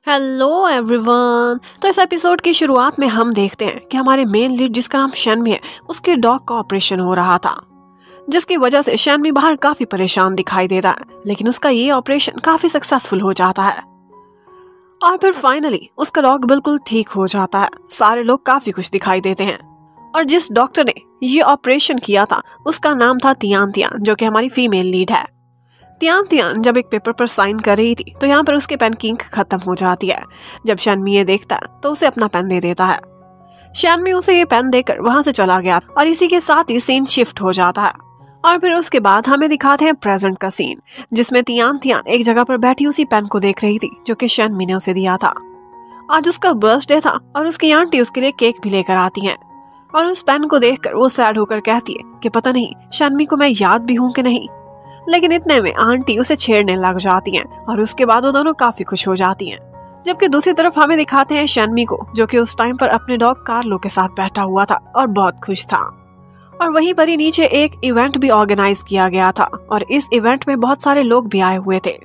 Hello everyone. तो इस episode की शुरुआत में हम देखते हैं कि हमारे मेन लीड जिसका नाम शनमी है, उसके डॉग का ऑपरेशन हो रहा था, जिसकी वजह से शनमी बाहर काफी परेशान दिखाई देता है। लेकिन उसका ये ऑपरेशन काफी सक्सेसफुल हो जाता है और फिर फाइनली उसका डॉग बिल्कुल ठीक हो जाता है। सारे लोग काफी खुश दिखाई देते हैं और जिस डॉक्टर ने ये ऑपरेशन किया था उसका नाम था तियान तियान, जो कि हमारी फीमेल लीड है। तियान तियान जब एक पेपर पर साइन कर रही थी तो यहाँ पर उसके पेन की इंक खत्म हो जाती है। जब शनमी ये देखता है तो उसे अपना पेन दे देता है। शनमी उसे ये पेन देकर वहां से चला गया और इसी के साथ ही सीन शिफ्ट हो जाता है। और फिर उसके बाद हमें दिखाते हैं प्रेजेंट का सीन, जिसमें तियान तियान एक जगह पर बैठी उसी पेन को देख रही थी जो कि शनमी ने उसे दिया था। आज उसका बर्थडे था और उसकी आंटी उसके लिए केक भी लेकर आती है और उस पेन को देखकर वो सैड होकर कहती है कि पता नहीं शनमी को मैं याद भी हूँ कि नहीं। लेकिन इतने में आंटी उसे छेड़ने लग जाती हैं और उसके बाद वो दोनों काफी खुश हो जाती हैं। जबकि दूसरी तरफ हमें दिखाते हैं शनमी को, जो कि उस टाइम पर अपने डॉग कार्लो के साथ बैठा हुआ था और बहुत खुश था। और वहीं पर ही नीचे एक इवेंट भी ऑर्गेनाइज किया गया था और इस इवेंट में बहुत सारे लोग भी आए हुए थे।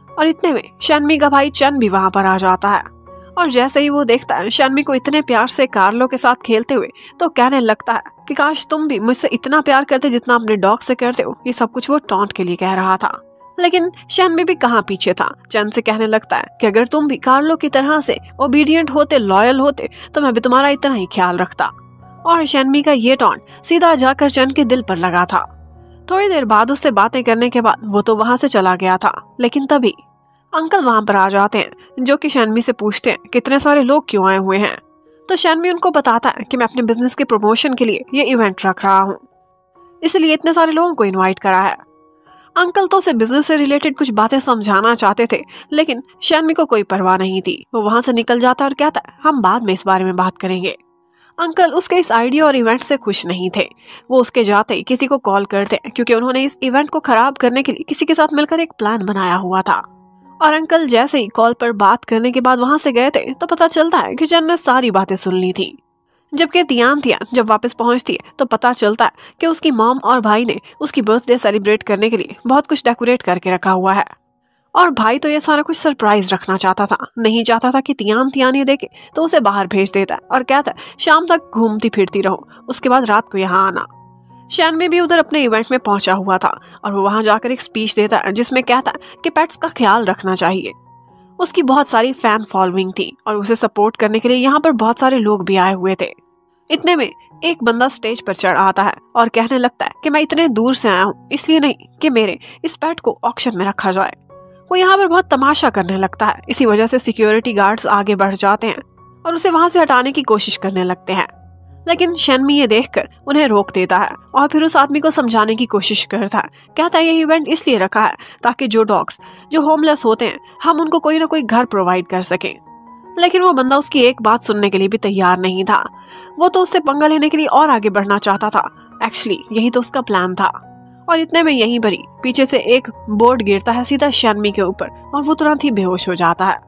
और इतने में शनमी का भाई चन भी वहां पर आ जाता है और जैसे ही वो देखता है शनमी को इतने प्यार से कार्लो के साथ खेलते हुए, तो कहने लगता है कि काश तुम भी मुझसे इतना प्यार करते जितना अपने डॉग से करते हो। ये सब कुछ वो टॉन्ट के लिए कह रहा था। लेकिन शनमी भी कहाँ पीछे था। चन से कहने लगता है कि अगर तुम भी कार्लो की तरह से ओबीडियंट होते, लॉयल होते, तो मैं भी तुम्हारा इतना ही ख्याल रखता। और शनमी का ये टॉन्ट सीधा जाकर चन के दिल पर लगा था। थोड़ी देर बाद उससे बातें करने के बाद वो तो वहां से चला गया था। लेकिन तभी अंकल वहां पर आ जाते हैं, जो कि शनमी से पूछते हैं कि इतने सारे लोग क्यों आए हुए हैं। तो शनमी उनको बताता है कि मैं अपने बिजनेस के प्रमोशन के लिए ये इवेंट रख रहा हूँ, इसलिए इतने सारे लोगों को इनवाइट करा है। अंकल तो उसे बिजनेस से रिलेटेड कुछ बातें समझाना चाहते थे, लेकिन शनमी को कोई परवाह नहीं थी। वो वहां से निकल जाता और कहता है हम बाद में इस बारे में बात करेंगे। अंकल उसके इस आइडिया और इवेंट से खुश नहीं थे। वो उसके जाते ही किसी को कॉल करते हैं, क्योंकि उन्होंने इस इवेंट को खराब करने के लिए किसी के साथ मिलकर एक प्लान बनाया हुआ था। और अंकल जैसे ही कॉल पर बात करने के बाद वहां से गए थे तो पता चलता है कि चन ने सारी बातें सुन ली थी। जबकि तियान तियान जब वापस पहुंचती है तो पता चलता है कि उसकी मॉम और भाई ने उसकी बर्थडे सेलिब्रेट करने के लिए बहुत कुछ डेकोरेट करके रखा हुआ है। और भाई तो ये सारा कुछ सरप्राइज रखना चाहता था, नहीं चाहता था कि तियान तियान ये देखे, तो उसे बाहर भेज देता है और कहता है शाम तक घूमती फिरती रहो, उसके बाद रात को यहाँ आना। शनमी भी उधर अपने इवेंट में पहुंचा हुआ था और वो वहां जाकर एक स्पीच देता है जिसमें कहता है कि पेट्स का ख्याल रखना चाहिए। उसकी बहुत सारी फैन फॉलोइंग थी और उसे सपोर्ट करने के लिए यहाँ पर बहुत सारे लोग भी आए हुए थे। इतने में एक बंदा स्टेज पर चढ़ आता है और कहने लगता है कि मैं इतने दूर से आया हूँ इसलिए नहीं कि मेरे इस पेट को ऑक्शन में रखा जाए। वो यहाँ पर बहुत तमाशा करने लगता है। इसी वजह से सिक्योरिटी गार्ड्स आगे बढ़ जाते हैं और उसे वहां से हटाने की कोशिश करने लगते हैं। लेकिन शनमी ये देखकर उन्हें रोक देता है और फिर उस आदमी को समझाने की कोशिश करता है। कहता है ये इवेंट इसलिए रखा है ताकि जो डॉग्स जो होमलेस होते हैं हम उनको कोई ना कोई घर प्रोवाइड कर सकें। लेकिन वो बंदा उसकी एक बात सुनने के लिए भी तैयार नहीं था। वो तो उससे पंगा लेने के लिए और आगे बढ़ना चाहता था। एक्चुअली यही तो उसका प्लान था। और इतने में यहीं पर ही पीछे से एक बोर्ड गिरता है सीधा शनमी के ऊपर और वो तुरंत ही बेहोश हो जाता है।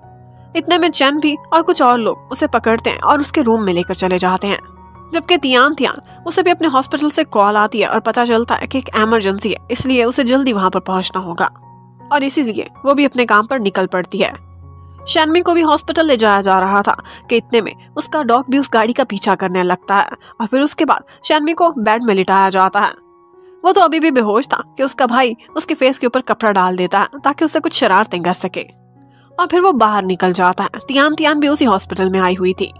इतने में चन भी और कुछ और लोग उसे पकड़ते हैं और उसके रूम में लेकर चले जाते हैं। जबकि तियान तियान उसे भी अपने हॉस्पिटल से कॉल आती है और पता चलता है कि एक इमरजेंसी है, इसलिए उसे जल्दी वहां पर पहुंचना होगा और इसीलिए वो भी अपने काम पर निकल पड़ती है। शनमी को भी हॉस्पिटल ले जाया जा रहा था कि इतने में उसका डॉग भी उस गाड़ी का पीछा करने लगता है और फिर उसके बाद शनमी को बेड में लिटाया जाता है। वो तो अभी भी बेहोश था कि उसका भाई उसके फेस के ऊपर कपड़ा डाल देता है ताकि उससे कुछ शरारतें कर सके और फिर वो बाहर निकल जाता है। तियान तियान भी उसी हॉस्पिटल में आई हुई थी।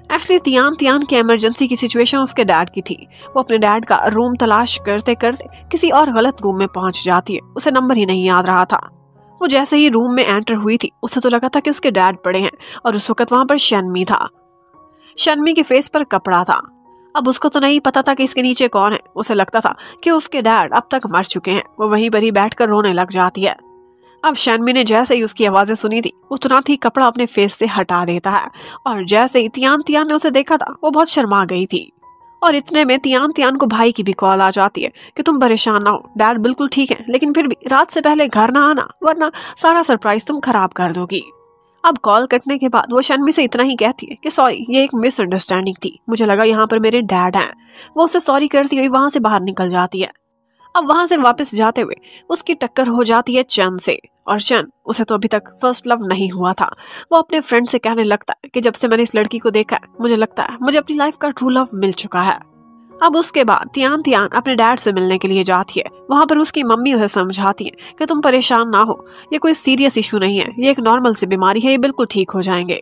एक्चुअली तियान तियान की इमरजेंसी की सिचुएशन उसके डैड की थी। वो अपने डैड का रूम तलाश करते करते किसी और गलत रूम में पहुंच जाती है। उसे नंबर ही नहीं याद रहा था। वो जैसे ही रूम में एंटर हुई थी उसे तो लगा था कि उसके डैड पड़े हैं और उस वक्त वहां पर शनमी था। शनमी के फेस पर कपड़ा था। अब उसको तो नहीं पता था कि इसके नीचे कौन है। उसे लगता था कि उसके डैड अब तक मर चुके हैं। वो वहीं पर ही बैठकर रोने लग जाती है। अब शनमी ने जैसे ही उसकी आवाजें सुनी थी वो तुरंत ही कपड़ा अपने फेस से हटा देता है और जैसे ही तियान तियान ने उसे देखा था वो बहुत शर्मा गई थी। और इतने में तियान तियान को भाई की भी कॉल आ जाती है कि तुम परेशान ना हो, डैड बिल्कुल ठीक है, लेकिन फिर भी रात से पहले घर ना आना वरना सारा सरप्राइज तुम खराब कर दोगी। अब कॉल कटने के बाद वो शनमी से इतना ही कहती है कि सॉरी ये एक मिसअंडरस्टैंडिंग थी, मुझे लगा यहाँ पर मेरे डैड हैं। वो उससे सॉरी करती हुई वहां से बाहर निकल जाती है। अब वहां से वापस जाते हुए उसकी टक्कर हो जाती है चन से और शन, उसे तो अभी तक फर्स्ट लव नहीं हुआ था। वो अपने फ्रेंड से कहने लगता है कि जब से मैंने इस लड़की को देखा है, मुझे लगता है मुझे अपनी लाइफ का ट्रू लव मिल चुका है। अब उसके बाद तियान तियान अपने डैड से मिलने के लिए जाती है। वहां पर उसकी मम्मी उसे समझाती है कि तुम परेशान ना हो, ये कोई सीरियस इशू नहीं है, ये एक नॉर्मल सी बीमारी है, ये बिल्कुल ठीक हो जाएंगे।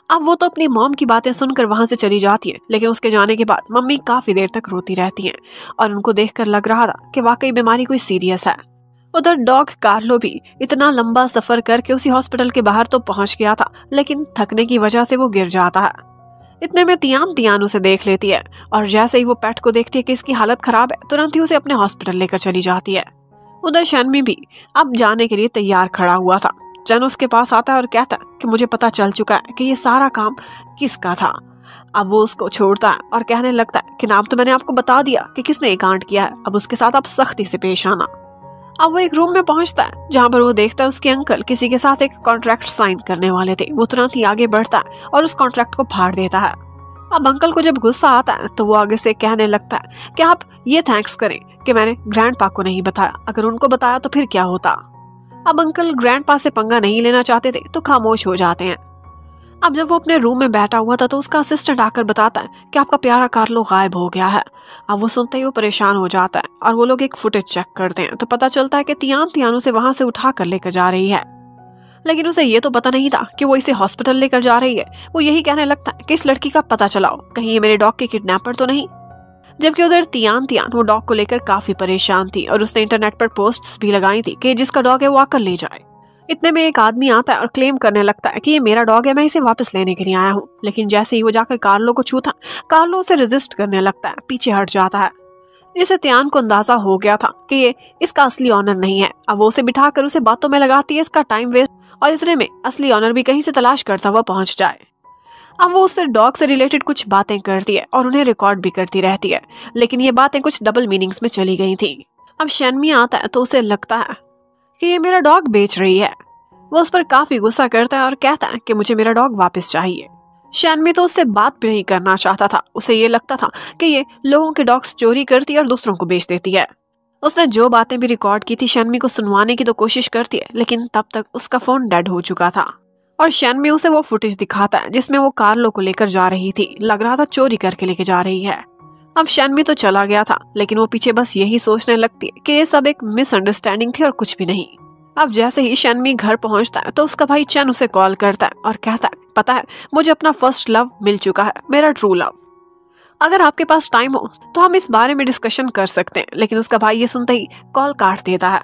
अब वो तो अपनी मॉम की बातें सुनकर वहां से चली जाती है, लेकिन उसके जाने के बाद मम्मी काफी देर तक रोती रहती हैं और उनको देखकर लग रहा था कि वाकई बीमारी कोई सीरियस है। उधर डॉग कार्लो भी इतना लंबा सफर करके उसी हॉस्पिटल के बाहर तो पहुंच गया था, लेकिन थकने की वजह से वो गिर जाता है। इतने में तियान तियान उसे देख लेती है और जैसे ही वो पेट को देखती है कि इसकी हालत खराब है, तुरंत ही उसे अपने हॉस्पिटल लेकर चली जाती है। उधर शन्मी भी अब जाने के लिए तैयार खड़ा हुआ था। जन उसके पास आता है और कहता है कि मुझे पता चल चुका है कि ये सारा काम किसका था। अब वो उसको छोड़ता है और कहने लगता है कि नाम तो मैंने आपको बता दिया कि किसने ये कांड किया है, अब उसके साथ आप सख्ती से पेश आना। अब वो एक रूम में पहुंचता है जहां पर वो देखता है उसके अंकल किसी के साथ एक कॉन्ट्रैक्ट साइन करने वाले थे। वो तुरंत ही आगे बढ़ता है और उस कॉन्ट्रैक्ट को फाड़ देता है। अब अंकल को जब गुस्सा आता है तो वो आगे से कहने लगता है कि आप ये थैंक्स करें कि मैंने ग्रैंडपा को नहीं बताया, अगर उनको बताया तो फिर क्या होता। अब अंकल ग्रैंडपा से पंगा नहीं लेना चाहते थे तो खामोश हो जाते हैं। अब जब वो अपने रूम में बैठा हुआ था तो उसका असिस्टेंट आकर बताता है कि आपका प्यारा कार्लो गायब हो गया है। अब वो सुनते ही वो परेशान हो जाता है और वो लोग एक फुटेज चेक करते हैं तो पता चलता है कि तियान उसे वहां से उठा कर लेकर जा रही है, लेकिन उसे ये तो पता नहीं था कि वो इसे हॉस्पिटल लेकर जा रही है। वो यही कहने लगता है कि इस लड़की का पता चलाओ, कहीं ये मेरे डॉग के किडनैपर तो नहीं। जबकि उधर तियान वो डॉग को लेकर काफी परेशान थी और उसने इंटरनेट पर पोस्ट्स भी लगाई थी कि जिसका डॉग है वो आकर ले जाए। इतने में एक आदमी आता है और क्लेम करने लगता है कि ये मेरा डॉग है, मैं इसे वापस लेने के लिए आया हूँ। लेकिन जैसे ही वो जाकर कार्लो को छूता, कार्लो उसे रेजिस्ट करने लगता है, पीछे हट जाता है। जिससे तियान को अंदाजा हो गया था कि ये इसका असली ऑनर नहीं है। अब वो उसे बिठाकर उसे बातों में लगाती है, इसका टाइम वेस्ट, और इतने में असली ऑनर भी कहीं से तलाश करता हुआ पहुंच जाए। अब वो उससे डॉग से रिलेटेड कुछ बातें करती है और उन्हें रिकॉर्ड भी करती रहती है, लेकिन ये बातें कुछ डबल मीनिंग्स में चली गई थी। अब शन्मी आता है तो उसे लगता है कि ये मेरा डॉग बेच रही है। वो उस पर काफी गुस्सा करता है और कहता है कि मुझे मेरा डॉग वापस चाहिए। शन्मी तो उससे बात भी नहीं करना चाहता था। उसे ये लगता था कि ये लोगों के डॉग्स चोरी करती है और दूसरों को बेच देती है। उसने जो बातें भी रिकॉर्ड की थी शन्मी को सुनवाने की तो कोशिश करती है, लेकिन तब तक उसका फोन डेड हो चुका था और शन्मी उसे वो फुटेज दिखाता है जिसमें वो कार्लो को लेकर जा रही थी। लग रहा था चोरी करके लेके जा रही है। अब शन्मी तो चला गया था, लेकिन वो पीछे बस यही सोचने लगती है कि ये सब एक मिसअंडरस्टैंडिंग थी और कुछ भी नहीं। अब जैसे ही शन्मी घर पहुंचता है तो उसका भाई चन उसे कॉल करता है और कहता है, पता है मुझे अपना फर्स्ट लव मिल चुका है, मेरा ट्रू लव। अगर आपके पास टाइम हो तो हम इस बारे में डिस्कशन कर सकते हैं। लेकिन उसका भाई ये सुनते ही कॉल काट देता है।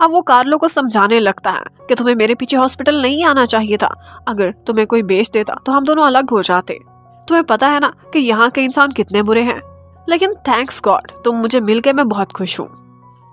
अब वो कार्लो को समझाने लगता है कि तुम्हें मेरे पीछे हॉस्पिटल नहीं आना चाहिए था, अगर तुम्हें कोई बेच देता तो हम दोनों अलग हो जाते। तुम्हें पता है ना कि यहाँ के इंसान कितने बुरे हैं, लेकिन थैंक्स गॉड तुम मुझे मिल के मैं बहुत खुश हूँ।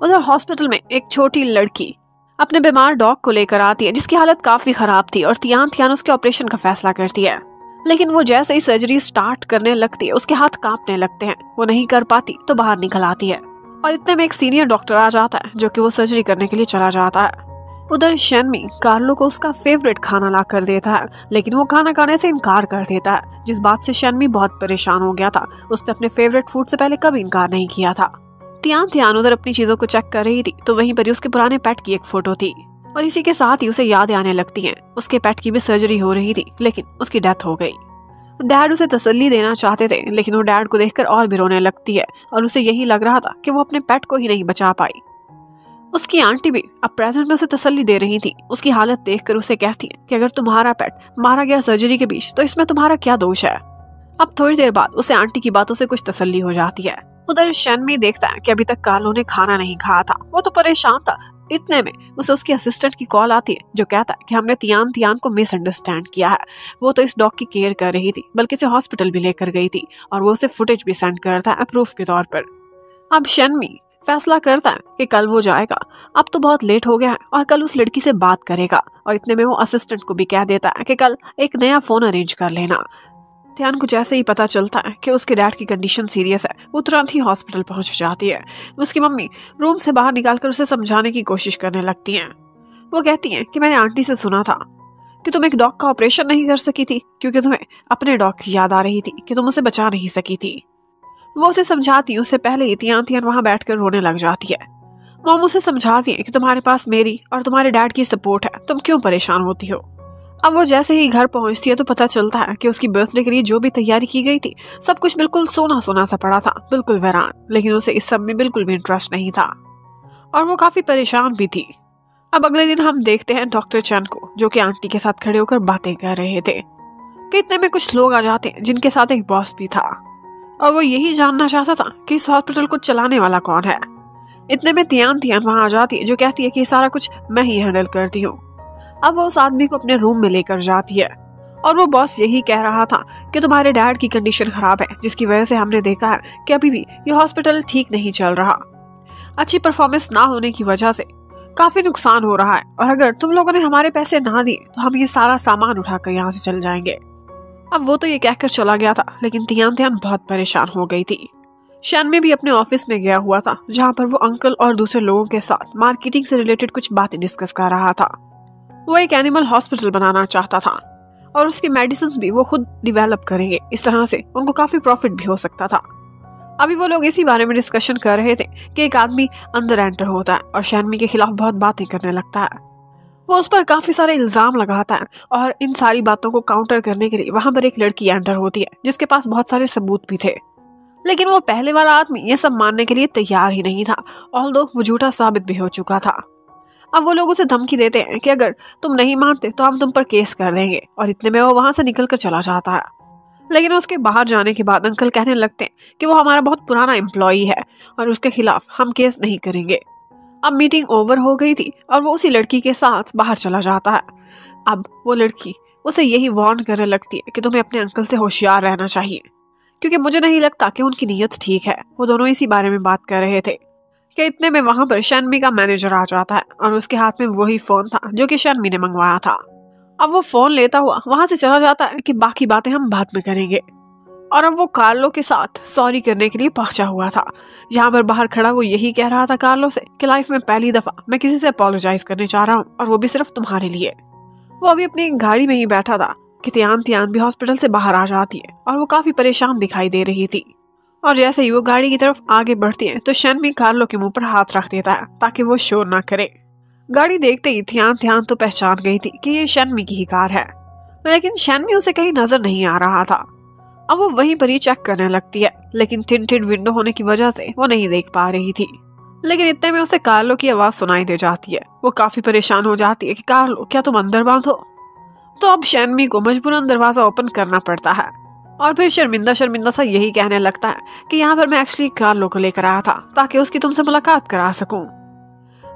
उधर हॉस्पिटल में एक छोटी लड़की अपने बीमार डॉग को लेकर आती है जिसकी हालत काफी खराब थी और तियान उसके ऑपरेशन का फैसला करती है। लेकिन वो जैसे ही सर्जरी स्टार्ट करने लगती है उसके हाथ कांपने लगते हैं, वो नहीं कर पाती तो बाहर निकल आती है और इतने में एक सीनियर डॉक्टर आ जाता है जो कि वो सर्जरी करने के लिए चला जाता है। उधर शन्मी कार्लो को उसका फेवरेट खाना ला कर देता है, लेकिन वो खाना खाने से इनकार कर देता है, जिस बात से शन्मी बहुत परेशान हो गया था। उसने अपने फेवरेट फूड से पहले कभी इनकार नहीं किया था। तियान उधर अपनी चीजों को चेक कर रही थी तो वहीं पर उसके पुराने पेट की एक फोटो थी और इसी के साथ ही उसे यादें आने लगती हैं। उसके पेट की भी सर्जरी हो रही थी, लेकिन उसकी डेथ हो गई। डैड उसे तसल्ली देना चाहते थे, लेकिन वो डैड को देखकर और भी रोने लगती है और उसे यही लग रहा था कि वो अपने पेट को ही नहीं बचा पाई। उसकी आंटी भी अब प्रेजेंट में उसे तसल्ली दे रही थी। उसकी हालत देखकर उसे कहती है कि अगर तुम्हारा पेट मारा गया सर्जरी के बीच तो इसमें तुम्हारा क्या दोष है। अब थोड़ी देर बाद उसे आंटी की बातों से कुछ तसल्ली हो जाती है। उधर शन्मी देखता है कि अभी तक कार्लो ने खाना नहीं खाया था। वो तो परेशान था। इतने में उसे उसकी असिस्टेंट की कॉल आती है जो कहता है कि हमने तियान को मिसअंडरस्टैंड किया है। वो तो इस डॉग की केयर कर रही थी, बल्कि इसे हॉस्पिटल भी लेकर गई थी और वो उसे फुटेज भी सेंड करता है प्रूफ के तौर पर। अब शन्मी फैसला करता है कि कल वो जाएगा, अब तो बहुत लेट हो गया है, और कल उस लड़की से बात करेगा। और इतने में वो असिस्टेंट को भी कह देता है कि कल एक नया फोन अरेंज कर लेना। तियान को जैसे ही पता चलता है कि उसके डैड की कंडीशन सीरियस है, वो तुरंत ही हॉस्पिटल पहुंच जाती है। उसकी मम्मी रूम से बाहर निकालकर उसे समझाने की कोशिश करने लगती हैं। वो कहती हैं कि मैंने आंटी से सुना था कि तुम एक डॉग का ऑपरेशन नहीं कर सकी थी क्योंकि तुम्हें अपने डॉग की याद आ रही थी कि तुम उसे बचा नहीं सकी थी। वो उसे समझाती, उससे पहले ही तियान वहां बैठकर रोने लग जाती है। मॉम उसे समझाती है कि तुम्हारे पास मेरी और तुम्हारे डैड की सपोर्ट है, तुम क्यों परेशान होती हो। अब वो जैसे ही घर पहुंचती है तो पता चलता है कि उसकी बर्थडे के लिए जो भी तैयारी की गई थी सब कुछ बिल्कुल सोना सोना सा पड़ा था, बिल्कुल वीरान। लेकिन उसे इस सब में बिल्कुल भी इंटरेस्ट नहीं था और वो काफी परेशान भी थी। अब अगले दिन हम देखते हैं डॉक्टर चैन को, जो कि आंटी के साथ खड़े होकर बातें कर रहे थे कि इतने में कुछ लोग आ जाते हैं जिनके साथ एक बॉस भी था और वो यही जानना चाहता था कि इस हॉस्पिटल को चलाने वाला कौन है। इतने में तियान वहां आ जाती है, जो कहती है कि सारा कुछ मैं ही हैंडल करती हूँ। अब वो उस आदमी को अपने रूम में लेकर जाती है और वो बॉस यही कह रहा था कि तुम्हारे डैड की कंडीशन खराब है, जिसकी वजह से हमने देखा है कि अभी भी ये हॉस्पिटल ठीक नहीं चल रहा। अच्छी परफॉर्मेंस ना होने की वजह से काफी नुकसान हो रहा है और अगर तुम लोगों ने हमारे पैसे ना दिए तो हम ये सारा सामान उठाकर यहाँ से चल जाएंगे। अब वो तो ये कहकर चला गया था, लेकिन तियान बहुत परेशान हो गई थी। शैनमी भी अपने ऑफिस में गया हुआ था, जहाँ पर वो अंकल और दूसरे लोगों के साथ मार्केटिंग से रिलेटेड कुछ बातें डिस्कस कर रहा था। वो एक एनिमल हॉस्पिटल बनाना चाहता था और उसकी मेडिसिन भी वो खुद डिवेलप करेंगे। इस तरह से उनको काफी प्रॉफिट भी हो सकता था। अभी वो लोग इसी बारे में डिस्कशन कर रहे थे कि एक आदमी अंदर एंटर होता है और शैनमी के खिलाफ बहुत बातें करने लगता है। वो उस पर काफी सारे इल्जाम लगाता है और इन सारी बातों को काउंटर करने के लिए वहां पर एक लड़की एंटर होती है, जिसके पास बहुत सारे सबूत भी थे। लेकिन वो पहले वाला आदमी ये सब मानने के लिए तैयार ही नहीं था, ऑल्दो वो झूठा साबित भी हो चुका था। अब वो लोग उसे धमकी देते हैं कि अगर तुम नहीं मानते तो हम तुम पर केस कर देंगे और इतने में वो वहां से निकल कर चला जाता है। लेकिन उसके बाहर जाने के बाद अंकल कहने लगते हैं कि वो हमारा बहुत पुराना एम्प्लॉई है और उसके खिलाफ हम केस नहीं करेंगे। अब मीटिंग ओवर हो गई थी और वो उसी लड़की के साथ बाहर चला जाता है। अब वो लड़की उसे यही वार्न करने लगती है कि तुम्हें अपने अंकल से होशियार रहना चाहिए, क्योंकि मुझे नहीं लगता कि उनकी नीयत ठीक है। वो दोनों इसी बारे में बात कर रहे थे कि इतने में वहां पर शैनमी का मैनेजर आ जाता है और उसके हाथ में वही फोन था जो कि शैनमी ने मंगवाया था। अब वो फोन लेता हुआ वहां से चला जाता है कि बाकी बातें हम बाद में करेंगे। और अब वो कार्लो के साथ सॉरी करने के लिए पहुंचा हुआ था। यहाँ पर बाहर खड़ा वो यही कह रहा था कार्लो से कि लाइफ में पहली दफा मैं किसी से अपोलोजाइज करने जा रहा हूँ और वो भी सिर्फ तुम्हारे लिए। वो अभी अपनी गाड़ी में ही बैठा था कि तियान भी हॉस्पिटल से बाहर आ जाती है और वो काफी परेशान दिखाई दे रही थी। और जैसे ही वो गाड़ी की तरफ आगे बढ़ती है तो शैनमी कार्लो के मुंह पर हाथ रख देता है ताकि वो शोर ना करे। गाड़ी देखते ही तियान तो पहचान गई थी कि ये शैनमी की ही कार है, लेकिन शैनमी उसे कहीं नजर नहीं आ रहा था। अब वो वहीं पर ही चेक करने लगती है, लेकिन टिंटेड विंडो होने की वजह से वो नहीं देख पा रही थी। लेकिन इतने में उसे कार्लो की आवाज सुनाई दे जाती है। वो काफी परेशान हो जाती है कि कार्लो क्या तुम अंदर बांधो। तो अब शैनमी को मजबूरन दरवाजा ओपन करना पड़ता है और फिर शर्मिंदा सा यही कहने लगता है कि यहाँ पर मैं एक्चुअली कार्लो को लेकर आया था ताकि उसकी तुमसे मुलाकात करा सकूं।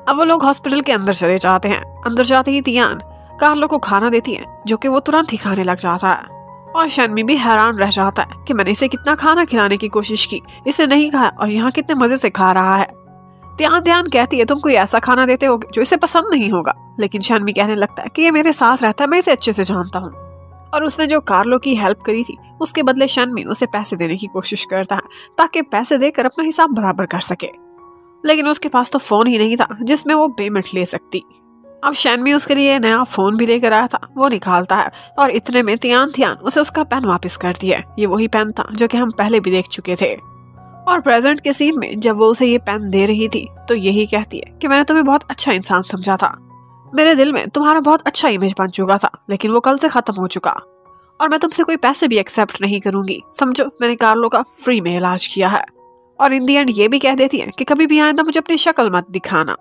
अब वो लोग हॉस्पिटल के अंदर चले जाते हैं। अंदर जाते ही तियान कार्लो को खाना देती है, जो कि वो तुरंत ही खाने लग जाता है और शैनमी भी हैरान रह जाता है कि मैंने इसे कितना खाना खिलाने की कोशिश की, इसे नहीं खाया और यहाँ कितने मजे से खा रहा है। तियान कहती है तुम कोई ऐसा खाना देते हो जो इसे पसंद नहीं होगा, लेकिन शैनमी कहने लगता है कि ये मेरे साथ रहता है, मैं इसे अच्छे से जानता हूँ और उसने जो कार्लो की हेल्प करी थी उसके बदले शैनमी उसे पैसे देने की कोशिश करता है ताकि पैसे देकर अपना हिसाब बराबर कर सके। लेकिन उसके पास तो फोन ही नहीं था जिसमें वो पेमेंट ले सकती। अब शैनमी उसके लिए नया फोन भी लेकर आया था, वो निकालता है और इतने में तियान उसे उसका पेन वापस करती है। ये वही पेन था जो कि हम पहले भी देख चुके थे। और प्रेजेंट के सीन में जब वो उसे ये पेन दे रही थी तो यही कहती है कि मैंने तुम्हें बहुत अच्छा इंसान समझा था, मेरे दिल में तुम्हारा बहुत अच्छा इमेज बन चुका था, लेकिन वो कल से खत्म हो चुका और मैं तुमसे कोई पैसे भी एक्सेप्ट नहीं करूंगी। समझो मैंने कार्लो का फ्री में इलाज किया है। और इन दी एंड ये भी कह देती है कि कभी भी आइंदा मुझे अपनी शक्ल मत दिखाना।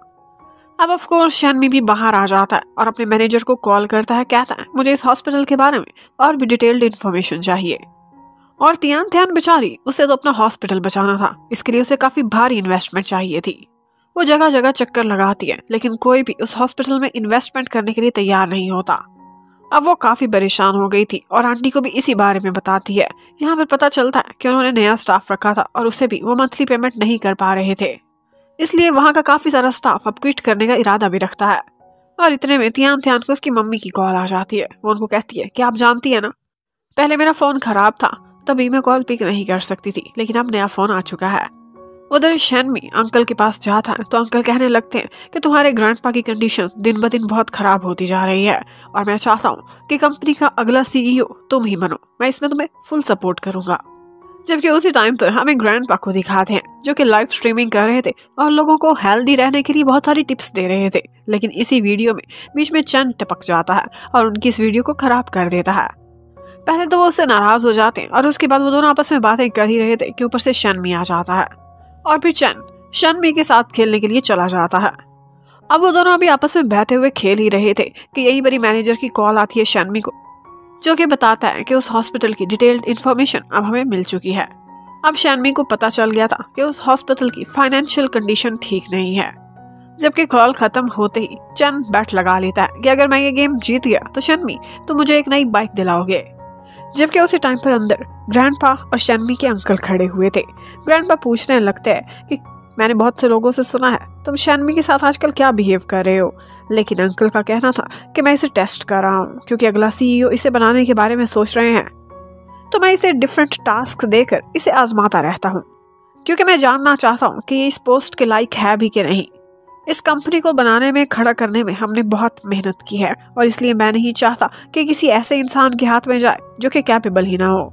अब ऑफ कोर्स शैनमी भी बाहर आ जाता है और अपने मैनेजर को कॉल करता है, कहता है मुझे इस हॉस्पिटल के बारे में और भी डिटेल्ड इन्फॉर्मेशन चाहिए। और तियान बेचारी, उसे तो अपना हॉस्पिटल बचाना था, इसके लिए उसे काफी भारी इन्वेस्टमेंट चाहिए थी। वो जगह जगह चक्कर लगाती है लेकिन कोई भी उस हॉस्पिटल में इन्वेस्टमेंट करने के लिए तैयार नहीं होता। अब वो काफी परेशान हो गई थी और आंटी को भी इसी बारे में बताती है। यहाँ पर पता चलता है कि उन्होंने नया स्टाफ रखा था और उसे भी वो मंथली पेमेंट नहीं कर पा रहे थे, इसलिए वहाँ का काफी सारा स्टाफ अब क्विट करने का इरादा भी रखता है। और इतने में तियान को उसकी मम्मी की कॉल आ जाती है। वो उनको कहती है कि आप जानती है ना, पहले मेरा फोन खराब था तभी मैं कॉल पिक नहीं कर सकती थी, लेकिन अब नया फोन आ चुका है। उधर शैनमी अंकल के पास जाता है तो अंकल कहने लगते हैं कि तुम्हारे ग्रैंडपा की कंडीशन दिन ब दिन बहुत खराब होती जा रही है और मैं चाहता हूँ कि कंपनी का अगला CEO तुम ही बनो, मैं इसमें तुम्हें फुल सपोर्ट करूंगा। जबकि उसी टाइम पर हमें ग्रैंडपा को दिखाते हैं जो कि लाइव स्ट्रीमिंग कर रहे थे और लोगों को हेल्दी रहने के लिए बहुत सारी टिप्स दे रहे थे। लेकिन इसी वीडियो में बीच में चन टपक जाता है और उनकी इस वीडियो को खराब कर देता है। पहले तो वो उससे नाराज हो जाते हैं और उसके बाद वो दोनों आपस में बातें कर ही रहे थे कि ऊपर से शनमी आ जाता है और फिर चन शनमी के साथ खेलने के लिए चला जाता है। अब वो दोनों अभी आपस में बहते हुए खेल ही रहे थे कि यही बड़ी मैनेजर की कॉल आती है शनमी को, जो कि बताता है कि उस हॉस्पिटल की डिटेल्ड इन्फॉर्मेशन अब हमें मिल चुकी है। अब शनमी को पता चल गया था कि उस हॉस्पिटल की फाइनेंशियल कंडीशन ठीक नहीं है। जबकि कॉल खत्म होते ही चन बैट लगा लेता है कि अगर मैं ये गेम जीत गया तो शनमी तो मुझे एक नई बाइक दिलाओगे। जबकि उसी टाइम पर अंदर ग्रैंडपा और शनमी के अंकल खड़े हुए थे। ग्रैंडपा पूछने लगते हैं कि मैंने बहुत से लोगों से सुना है तुम शनमी के साथ आजकल क्या बिहेव कर रहे हो, लेकिन अंकल का कहना था कि मैं इसे टेस्ट कर रहा हूँ क्योंकि अगला सीईओ इसे बनाने के बारे में सोच रहे हैं, तो मैं इसे डिफरेंट टास्क देकर इसे आजमाता रहता हूँ क्योंकि मैं जानना चाहता हूँ कि ये इस पोस्ट के लायक है भी कि नहीं। इस कंपनी को बनाने में खड़ा करने में हमने बहुत मेहनत की है और इसलिए मैं नहीं चाहता कि किसी ऐसे इंसान के हाथ में जाए जो कि कैपेबल ही ना हो।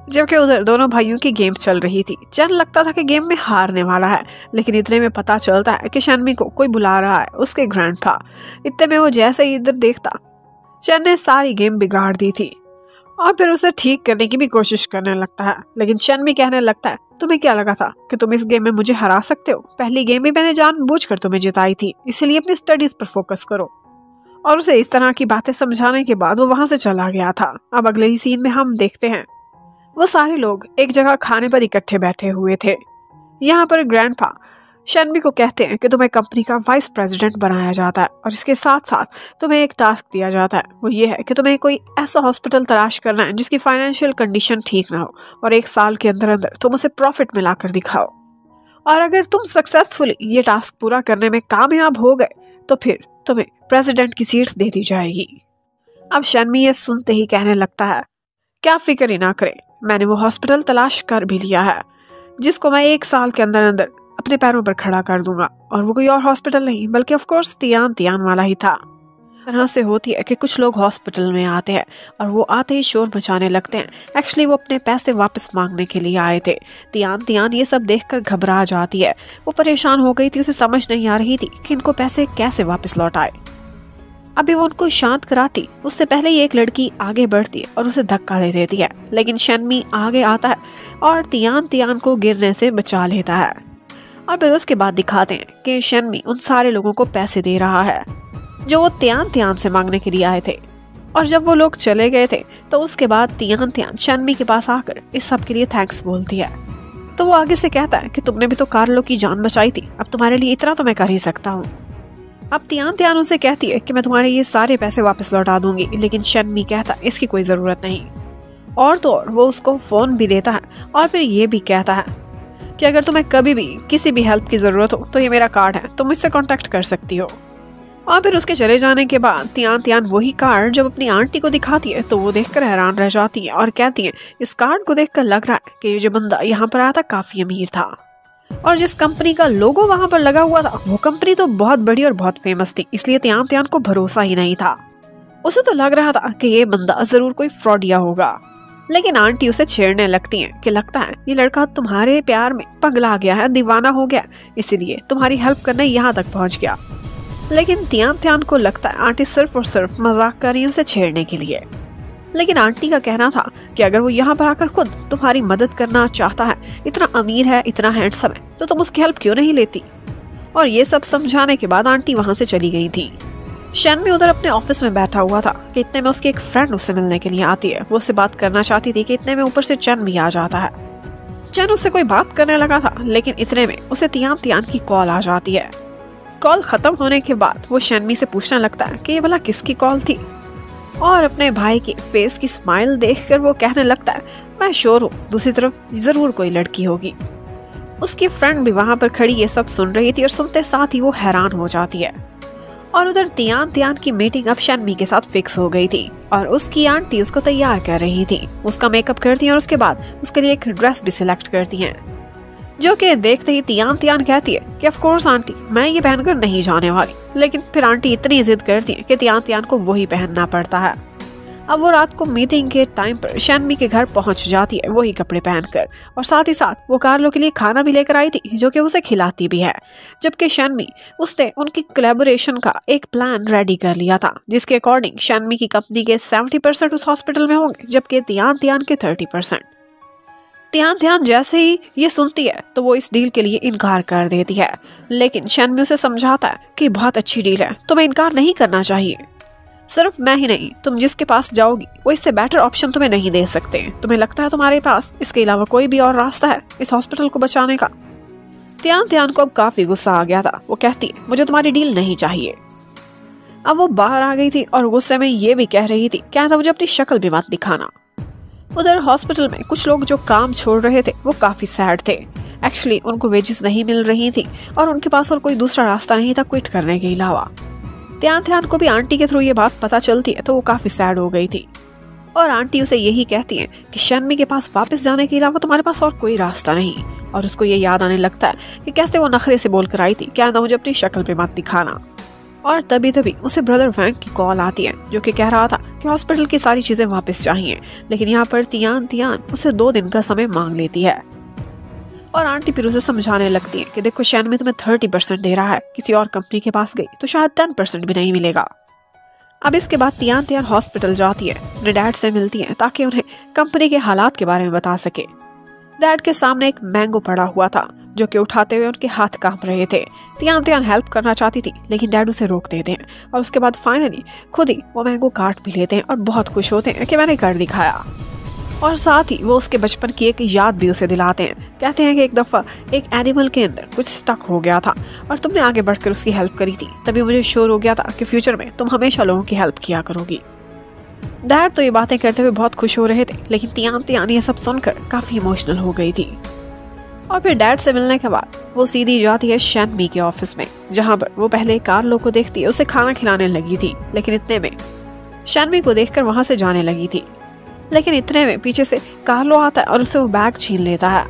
जबकि उधर दोनों भाइयों की गेम चल रही थी। चन लगता था कि गेम में हारने वाला है, लेकिन इतने में पता चलता है कि शनमी को कोई बुला रहा है, उसके ग्रैंडपा। इतने में वो जैसे ही इधर देखता, चन ने सारी गेम बिगाड़ दी थी और फिर उसे ठीक करने की भी कोशिश करने लगता है। लेकिन शनमी कहने लगता है तुम्हें क्या लगा था कि तुम इस गेम में मुझे हरा सकते हो? पहली गेम में मैंने जानबूझकर तुम्हें जिताई थी, इसलिए अपनी स्टडीज पर फोकस करो। और उसे इस तरह की बातें समझाने के बाद वो वहां से चला गया था। अब अगले ही सीन में हम देखते हैं वो सारे लोग एक जगह खाने पर इकट्ठे बैठे हुए थे। यहाँ पर ग्रैंडपा शनमी को कहते हैं कि तुम्हें कंपनी का वाइस प्रेसिडेंट बनाया जाता है और इसके साथ साथ तुम्हें एक टास्क दिया जाता है, वो ये है कि तुम्हें कोई ऐसा हॉस्पिटल तलाश करना है जिसकी फाइनेंशियल कंडीशन ठीक ना हो और 1 साल के अंदर अंदर तुम उसे प्रॉफिट में लाकर दिखाओ। और अगर तुम सक्सेसफुली ये टास्क पूरा करने में कामयाब हो गए तो फिर तुम्हें प्रेसिडेंट की सीट दे दी जाएगी। अब शनमी ये सुनते ही कहने लगता है क्या फिक्र ही ना करें, मैंने वो हॉस्पिटल तलाश कर भी लिया है जिसको मैं 1 साल के अंदर अंदर अपने पैरों पर खड़ा कर दूंगा, और वो कोई और हॉस्पिटल नहीं बल्कि ऑफ कोर्स तियान वाला ही था। तरह से होती है कि कुछ लोग हॉस्पिटल में आते हैं और वो आते ही शोर मचाने लगते हैं। एक्चुअली वो अपने पैसे वापस मांगने के लिए आए थे। तियान ये सब देखकर घबरा जाती है। वो परेशान हो गई थी, उसे समझ नहीं आ रही थी कि इनको पैसे कैसे वापस लौटाए। अभी वो उनको शांत कराती उससे पहले ही एक लड़की आगे बढ़ती है और उसे धक्का दे देती है, लेकिन शनमी आगे आता है और तियान को गिरने से बचा लेता है। और फिर उसके बाद दिखाते हैं कि शनमी उन सारे लोगों को पैसे दे रहा है जो वो तियान से मांगने के लिए आए थे। और जब वो लोग चले गए थे तो उसके बाद तियान शनमी के पास आकर इस सब के लिए थैंक्स बोलती है। तो वो आगे से कहता है कि तुमने भी तो कार्लो की जान बचाई थी, अब तुम्हारे लिए इतना तो मैं कर ही सकता हूँ। अब तियान उसे कहती है कि मैं तुम्हारे ये सारे पैसे वापस लौटा दूंगी, लेकिन शनमी कहता है इसकी कोई जरूरत नहीं। और तो और वो उसको फोन भी देता है और फिर ये भी कहता है कि अगर तुम्हें कभी भी किसी भी हेल्प की जरूरत हो तो ये मेरा कार्ड है, तुम मुझसे कांटेक्ट कर सकती हो। और फिर उसके चले जाने के बाद तियान वही कार्ड जब अपनी आंटी को दिखाती है तो वो देखकर हैरान रह जाती है और कहती है इस कार्ड को देखकर लग रहा है कि ये जो बंदा यहाँ पर आया था काफी अमीर था, और जिस कंपनी का लोगो वहां पर लगा हुआ था वो कंपनी तो बहुत बड़ी और बहुत फेमस थी, इसलिए तियान को भरोसा ही नहीं था। उसे तो लग रहा था कि ये बंदा जरूर कोई फ्रॉडिया होगा। लेकिन आंटी उसे छेड़ने लगती हैं कि लगता है ये लड़का तुम्हारे प्यार में पगला गया है, दीवाना हो गया, इसीलिए तुम्हारी हेल्प करने यहाँ तक पहुँच गया। लेकिन तियान को लगता है आंटी सिर्फ और सिर्फ मजाक कर रही है उसे छेड़ने के लिए। लेकिन आंटी का कहना था कि अगर वो यहाँ पर आकर खुद तुम्हारी मदद करना चाहता है, इतना अमीर है, इतना हैंडसम है, तो तुम उसकी हेल्प क्यों नहीं लेती। और ये सब समझाने के बाद आंटी वहां से चली गई थी। शनमी उधर अपने ऑफिस में बैठा हुआ था कि इतने में उसकी एक फ्रेंड उससे मिलने के लिए आती है। वो उससे बात करना चाहती थी कि इतने में ऊपर से चन भी आ जाता है। चन उससे कोई बात करने लगा था, लेकिन इतने में उसे तियान की कॉल आ जाती है। कॉल खत्म होने के बाद वो शनमी से पूछने लगता है कि ये भला किसकी कॉल थी, और अपने भाई की फेस की स्माइल देखकर वो कहने लगता है मैं श्योर हूँ दूसरी तरफ जरूर कोई लड़की होगी। उसकी फ्रेंड भी वहां पर खड़ी ये सब सुन रही थी और सुनते साथ ही वो हैरान हो जाती है। और उधर तियान की मीटिंग अब शनमी के साथ फिक्स हो गई थी और उसकी आंटी उसको तैयार कर रही थी। उसका मेकअप करती हैं और उसके बाद उसके लिए एक ड्रेस भी सिलेक्ट करती हैं, जो कि देखते ही तियान कहती है कि ऑफ कोर्स आंटी मैं ये पहनकर नहीं जाने वाली। लेकिन फिर आंटी इतनी जिद करती है कि तियान को वही पहनना पड़ता है। अब वो रात को मीटिंग के टाइम पर शैनमी के घर पहुंच जाती है, वही कपड़े पहनकर, और साथ ही साथ वो कार्लो के लिए खाना भी लेकर आई थी जो कि उसे खिलाती भी है। जबकि शैनमी उसने उनकी कोलैबोरेशन का एक प्लान रेडी कर लिया था, जिसके अकॉर्डिंग शैनमी की कंपनी के 70% उस हॉस्पिटल में होंगे, जबकि तियान के 30%। तियान जैसे ही ये सुनती है तो वो इस डील के लिए इनकार कर देती है, लेकिन शैनमी उसे समझाता है कि बहुत अच्छी डील है, तुम्हें इनकार नहीं करना चाहिए। सिर्फ मैं ही नहीं, तुम जिसके पास जाओगी वो इससे बेटर ऑप्शन तुम्हें नहीं दे सकते। तुम्हें लगता है तुम्हारे पास इसके अलावा कोई भी और रास्ता है इस हॉस्पिटल को बचाने का? तियान को अब काफी गुस्सा आ गया था। वो कहती है, मुझे तुम्हारी डील नहीं चाहिए। अब वो बाहर आ गई थी और गुस्से में ये भी कह रही थी, क्या था, मुझे अपनी शक्ल भी मत दिखाना। उधर हॉस्पिटल में कुछ लोग जो काम छोड़ रहे थे वो काफी सैड थे। एक्चुअली उनको वेजेस नहीं मिल रही थी और उनके पास और कोई दूसरा रास्ता नहीं था क्विट करने के अलावा। तियान को भी आंटी के थ्रू ये बात पता चलती है तो वो काफी सैड हो गई थी, और आंटी उसे यही कहती है कि शैनमी के पास वापस जाने के अलावा तुम्हारे पास और कोई रास्ता नहीं। और उसको ये याद आने लगता है कि कैसे वो नखरे से बोलकर आई थी, क्या ना मुझे अपनी शक्ल पे मत दिखाना। और तभी उसे ब्रदर वैंग की कॉल आती है जो कि कह रहा था कि हॉस्पिटल की सारी चीजें वापस चाहिए, लेकिन यहाँ पर तियान उसे 2 दिन का समय मांग लेती है। और आंटी फिर उसे समझाने लगती है कि देखो शैनमी तुम्हें 30% दे रहा है, किसी और कंपनी के पास गई तो शायद 10% भी नहीं मिलेगा। अब इसके बाद तियान हॉस्पिटल जाती है, अपने डैड से मिलती है ताकि उन्हें कंपनी के हालात के बारे में बता सके। डैड के सामने एक मैंगो पड़ा हुआ था जो कि उठाते हुए उनके हाथ कांप रहे थे। तियान हेल्प करना चाहती थी लेकिन डैड उसे रोक देते हैं, और उसके बाद फाइनली खुद ही वो मैंगो काट भी लेते हैं और बहुत खुश होते हैं कि मैंने कर दिखाया। और साथ ही वो उसके बचपन की एक याद भी उसे दिलाते हैं। कहते हैं कि एक दफ़ा एक एनिमल के अंदर कुछ स्टक हो गया था और तुमने आगे बढ़कर उसकी हेल्प करी थी, तभी मुझे श्योर हो गया था कि फ्यूचर में तुम हमेशा लोगों की हेल्प किया करोगी। डैड तो ये बातें करते हुए बहुत खुश हो रहे थे, लेकिन तियान ये सब सुनकर काफ़ी इमोशनल हो गई थी। और फिर डैड से मिलने के बाद वो सीधी जाती है शैनमी के ऑफिस में, जहाँ पर वो पहले कार्लो को देखती है, उसे खाना खिलाने लगी थी, लेकिन इतने में शैनमी को देखकर वहाँ से जाने लगी थी। लेकिन इतने में पीछे से कार्लो आता है और उसे वो बैग छीन लेता है।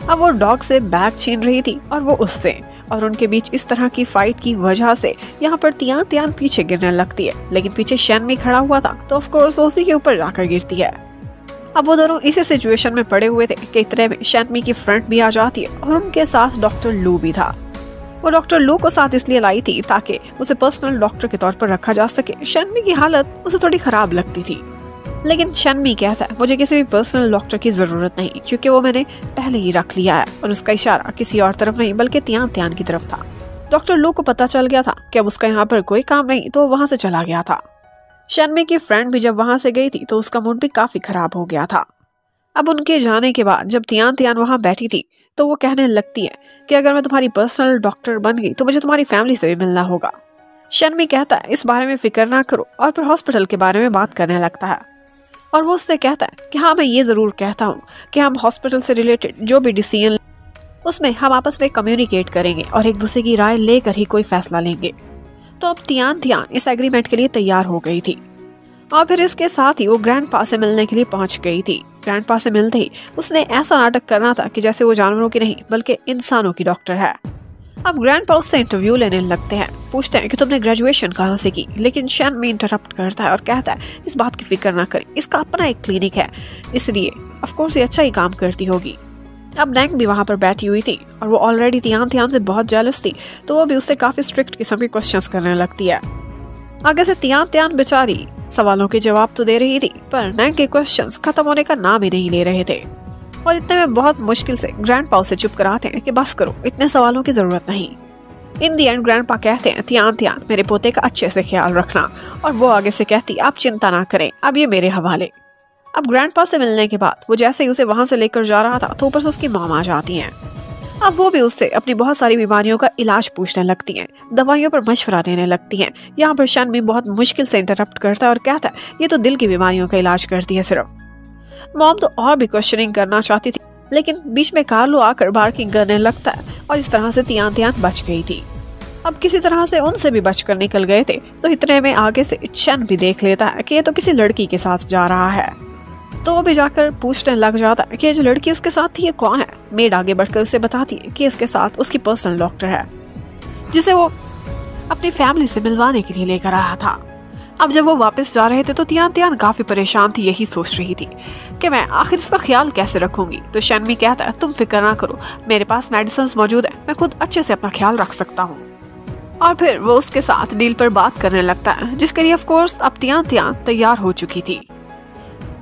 अब वो डॉग से बैग छीन रही थी और वो उससे, और उनके बीच इस तरह की फाइट की वजह से यहाँ पर तियान पीछे गिरने लगती है, लेकिन पीछे शैनमी खड़ा हुआ था तो ऑफ कोर्स उसी के ऊपर जाकर गिरती है। अब वो दोनों इसी सिचुएशन में पड़े हुए थे कि इतने में शैनमी की फ्रेंड भी आ जाती है और उनके साथ डॉक्टर लू भी था। वो डॉक्टर लू को साथ इसलिए लाई थी ताकि उसे पर्सनल डॉक्टर के तौर पर रखा जा सके। शैनमी की हालत उसे थोड़ी खराब लगती थी, लेकिन शैनमी कहता है मुझे किसी भी पर्सनल डॉक्टर की जरूरत नहीं, क्योंकि वो मैंने पहले ही रख लिया है। और उसका इशारा किसी और तरफ नहीं बल्कि तियान की तरफ था। डॉक्टर लू को पता चल गया था कि अब उसका यहाँ पर कोई काम नहीं, तो वो वहाँ से चला गया था। शैनमी की फ्रेंड भी जब वहाँ से गई थी तो उसका मूड भी काफी खराब हो गया था। अब उनके जाने के बाद जब तियान वहाँ बैठी थी तो वो कहने लगती है कि अगर मैं तुम्हारी पर्सनल डॉक्टर बन गई तो मुझे तुम्हारी फैमिली से भी मिलना होगा। शैनमी कहता है इस बारे में फिक्र ना करो, और फिर हॉस्पिटल के बारे में बात करने लगता है। और वो उससे कहता है कि हाँ मैं ये जरूर कहता हूँ कि हम हॉस्पिटल से रिलेटेड जो भी डिसीजन उसमें हम आपस में कम्युनिकेट करेंगे और एक दूसरे की राय लेकर ही कोई फैसला लेंगे। तो अब तियान इस एग्रीमेंट के लिए तैयार हो गई थी, और फिर इसके साथ ही वो ग्रैंडपा से मिलने के लिए पहुंच गई थी। ग्रैंडपा से मिलते ही उसने ऐसा नाटक करना था कि जैसे वो जानवरों की नहीं बल्कि इंसानों की डॉक्टर है। अब ग्रैंडपा उससे इंटरव्यू लेने लगते हैं, पूछते हैं कि तुमने ग्रेजुएशन कहाँ से की, लेकिन शैनमी इंटरप्ट करता है और कहता है इस बात की फिक्र ना करें, इसका अपना एक क्लिनिक है, इसलिए ऑफ कोर्स ये अच्छा ही काम करती होगी। अब नैंग भी वहाँ पर बैठी हुई थी और वो ऑलरेडी तियान से बहुत जेलस थी, तो वो भी उससे काफी स्ट्रिक्ट किस्म के क्वेश्चंस करने लगती है। आगे से तियान बेचारी सवालों के जवाब तो दे रही थी, पर नैंग के क्वेश्चंस खत्म होने का नाम ही नहीं ले रहे थे। और इतने में बहुत मुश्किल से ग्रैंडपा उसे चुप कराते हैं कि बस करो, इतने सवालों की जरूरत नहीं। इन दी एंड ग्रैंडपा कहते हैं तियान मेरे पोते का अच्छे से ख्याल रखना, और वो आगे से कहती आप चिंता ना करें, अब ये मेरे हवाले। अब ग्रैंडपा से मिलने के बाद वो जैसे ही उसे वहां से लेकर जा रहा था तो ऊपर से उसकी मॉम आ जाती हैं। अब वो भी उससे अपनी बहुत सारी बीमारियों का इलाज पूछने लगती हैं, दवाइयों पर मशवरा देने लगती हैं। यहाँ पर शैनमी बहुत मुश्किल से इंटरप्ट करता है और कहता है ये तो दिल की बीमारियों का इलाज करती है सिर्फ। मॉम तो और भी क्वेश्चनिंग करना चाहती थी, लेकिन बीच में कार्लो आकर बार्किंग करने लगता है और इस तरह से तियान बच गई थी। अब किसी तरह से उनसे भी बचकर निकल गए थे, तो इतने में आगे से शन भी देख लेता है कि ये तो किसी लड़की के साथ जा रहा है, तो वो भी जाकर पूछने लग जाता है कि ये जो लड़की उसके साथ थी ये कौन है। मेड आगे बढ़कर उसे बताती है कि इसके साथ उसकी पर्सनल डॉक्टर है, जिसे वो अपनी फैमिली से मिलवाने के लिए लेकर आया था। अब जब वो वापस जा रहे थे तो तियान तियान काफी परेशान थी, यही सोच रही थी कि मैं आखिर इसका ख्याल कैसे रखूंगी। तो शैनमी कहता है तुम फिक्र ना करो, मेरे पास मेडिसिन मौजूद है, मैं खुद अच्छे से अपना ख्याल रख सकता हूँ। और फिर वो उसके साथ डील पर बात करने लगता है, जिसके लिए ऑफ कोर्स अब तियान तियान तैयार हो चुकी थी।